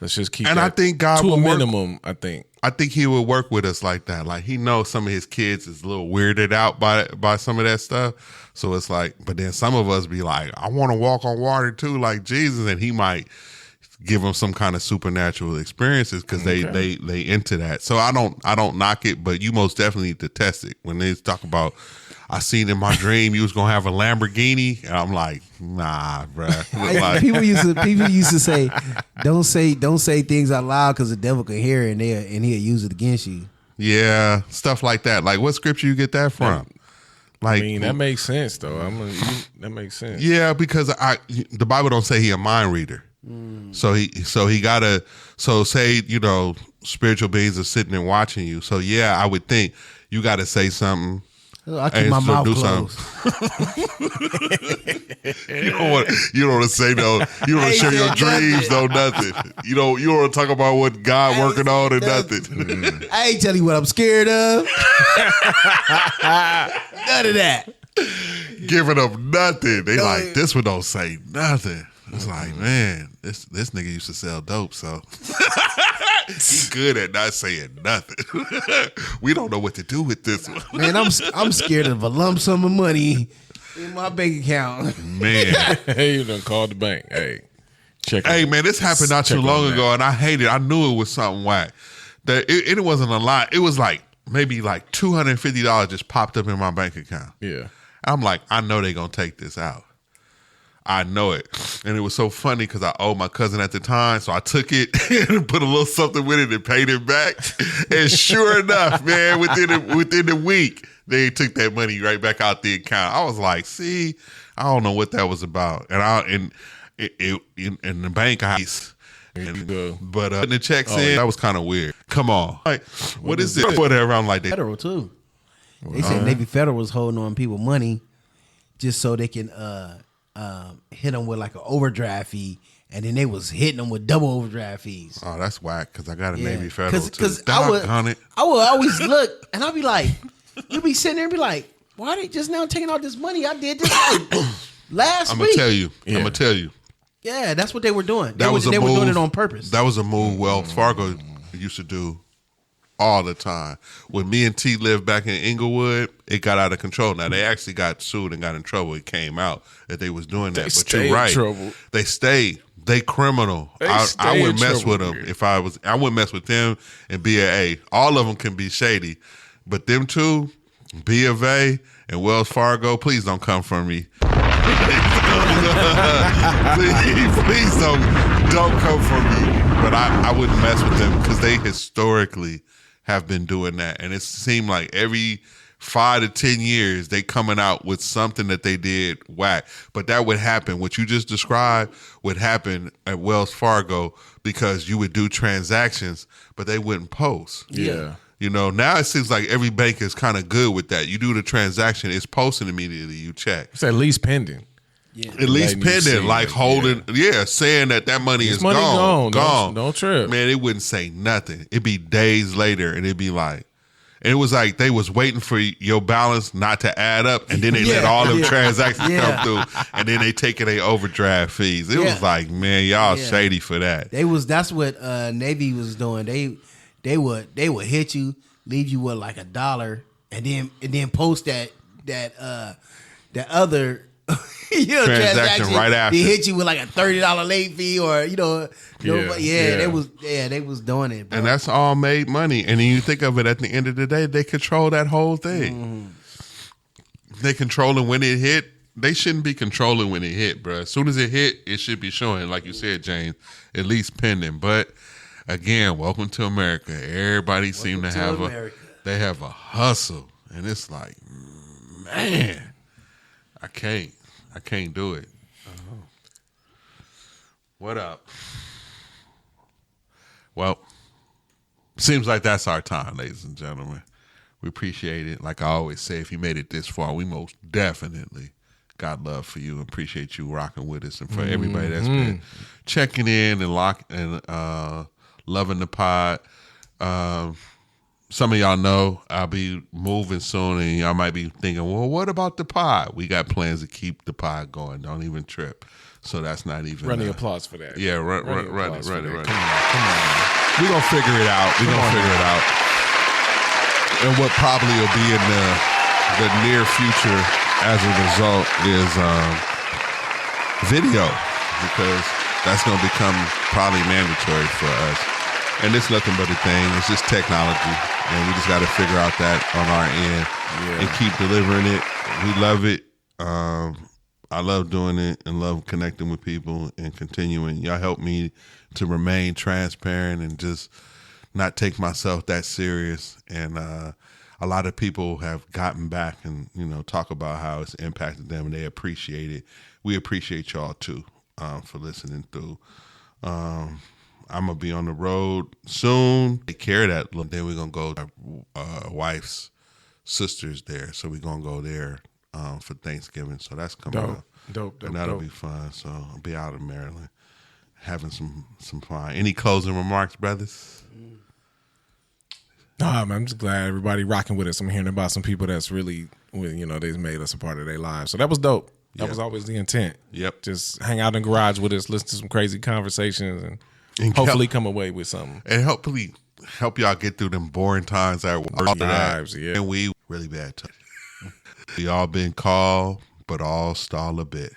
keep and that I think God to will a minimum. I think he would work with us like that. Like he knows some of his kids is a little weirded out by some of that stuff. So it's like, but then some of us be like, I want to walk on water too, like Jesus, and he might give them some kind of supernatural experiences because they into that. So I don't knock it, but you most definitely need to test it. When they talk about, I seen in my dream you was gonna have a Lamborghini, and I'm like, nah, bruh. Like, people used to say, don't say things out loud because the devil can hear it and he'll use it against you. Yeah, stuff like that. Like, what scripture you get that from? Like, I mean, that makes sense though. That makes sense. Yeah, because the Bible don't say he a mind reader. So he gotta. So say spiritual beings are sitting and watching you. So yeah, I would think you got to say something. I keep my mouth closed. You don't want to say no. You don't want to share your dreams, no nothing. You don't want to talk about what God working on or nothing. I ain't telling you what I'm scared of. None of that. Giving them nothing. They like, this one don't say nothing. It's like, man, this nigga used to sell dope, so he good at not saying nothing. We don't know what to do with this one. Man, I'm scared of a lump sum of money in my bank account. Man. You done called the bank. Hey, check. Hey, man, this happened not too long ago, and I hated it. I knew it was something whack. That it wasn't a lot. It was like maybe like $250 just popped up in my bank account. Yeah. I'm like, I know they're going to take this out. I know it. And it was so funny because I owed my cousin at the time. So I took it and put a little something with it and paid it back. And sure enough, man, within the week, they took that money right back out the account. I was like, see, I don't know what that was about. And in the bank, but putting the checks in, that was kind of weird. Come on. Like, what is this? Whatever. I'm like, Federal, too. They said Navy Federal was holding on people money just so they can hit them with like an overdraft fee, and then they was hitting them with double overdraft fees. Oh, that's whack because I got a Navy Federal too. Because I would always look, and I'd be like, you'd be sitting there and be like, why are they just now taking all this money? I did this like last week. I'm gonna tell you. Yeah, that's what they were doing. They were doing it on purpose. That was a move Wells Fargo used to do all the time. When me and T lived back in Inglewood, it got out of control. Now they actually got sued and got in trouble. It came out that they was doing that. But you're right. They stayed. They criminal. I wouldn't mess with them if I wouldn't mess with them and BAA. All of them can be shady, but them two, B of A and Wells Fargo, please don't come for me. please don't come for me. But I wouldn't mess with them because they historically have been doing that. And it seemed like every 5 to 10 years, they coming out with something that they did whack. But that would happen. What you just described would happen at Wells Fargo because you would do transactions, but they wouldn't post. Yeah. Now it seems like every bank is kind of good with that. You do the transaction, it's posted immediately. You check. It's at least pending. Yeah. At least pending, like holding, saying that money is gone. Don't trip. Man, it wouldn't say nothing. It'd be days later, and it'd be like, and it was like they was waiting for your balance not to add up, and then they let all them transactions come through, and then they taking their overdraft fees. It was like, man, y'all shady for that. That's what Navy was doing. They would hit you, leave you with like $1, and then post that other transaction right after. They hit you with like a $30 late fee, or they was doing it, bro. And that's all made money. And then you think of it, at the end of the day, they control that whole thing. They controlling when it hit. They shouldn't be controlling when it hit, bro. As soon as it hit, it should be showing, like you said, James, at least pending. But again, welcome to America. Everybody seem to have they have a hustle, and it's like, man, I can't do it. What up? Well, seems like that's our time, ladies and gentlemen. We appreciate it. Like I always say, if you made it this far, we most definitely got love for you and appreciate you rocking with us. And for everybody that's been checking in and loving the pod. Some of y'all know I'll be moving soon, and y'all might be thinking, well, what about the pod? We got plans to keep the pod going. Don't even trip. So that's not even... Running applause for that. Yeah, run it. Come on. We're going to figure it out. And what probably will be in the near future as a result is video, because that's going to become probably mandatory for us. And it's nothing but a thing. It's just technology. And we just got to figure out that on our end and keep delivering it. We love it. I love doing it and love connecting with people and continuing. Y'all help me to remain transparent and just not take myself that serious. And a lot of people have gotten back and, talk about how it's impacted them, and they appreciate it. We appreciate y'all too for listening through. I'm gonna be on the road soon. Take care of that. Then we're gonna go to our wife's sister's there, so we're gonna go there for Thanksgiving. So that's coming up. Dope. And that'll be fun. So I'll be out in Maryland having some fun. Any closing remarks, brothers? Nah, man, I'm just glad everybody rocking with us. I'm hearing about some people that's really, they've made us a part of their lives. So that was dope. That was always the intent. Yep. Just hang out in the garage with us, listen to some crazy conversations, and hopefully come away with something. And hopefully help y'all get through them boring times at work. Lives, yeah. And we really bad times. We all been called, but all stall a bit.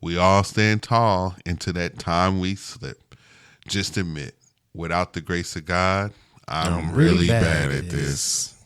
We all stand tall into that time we slip. Just admit, without the grace of God, I'm really bad at this.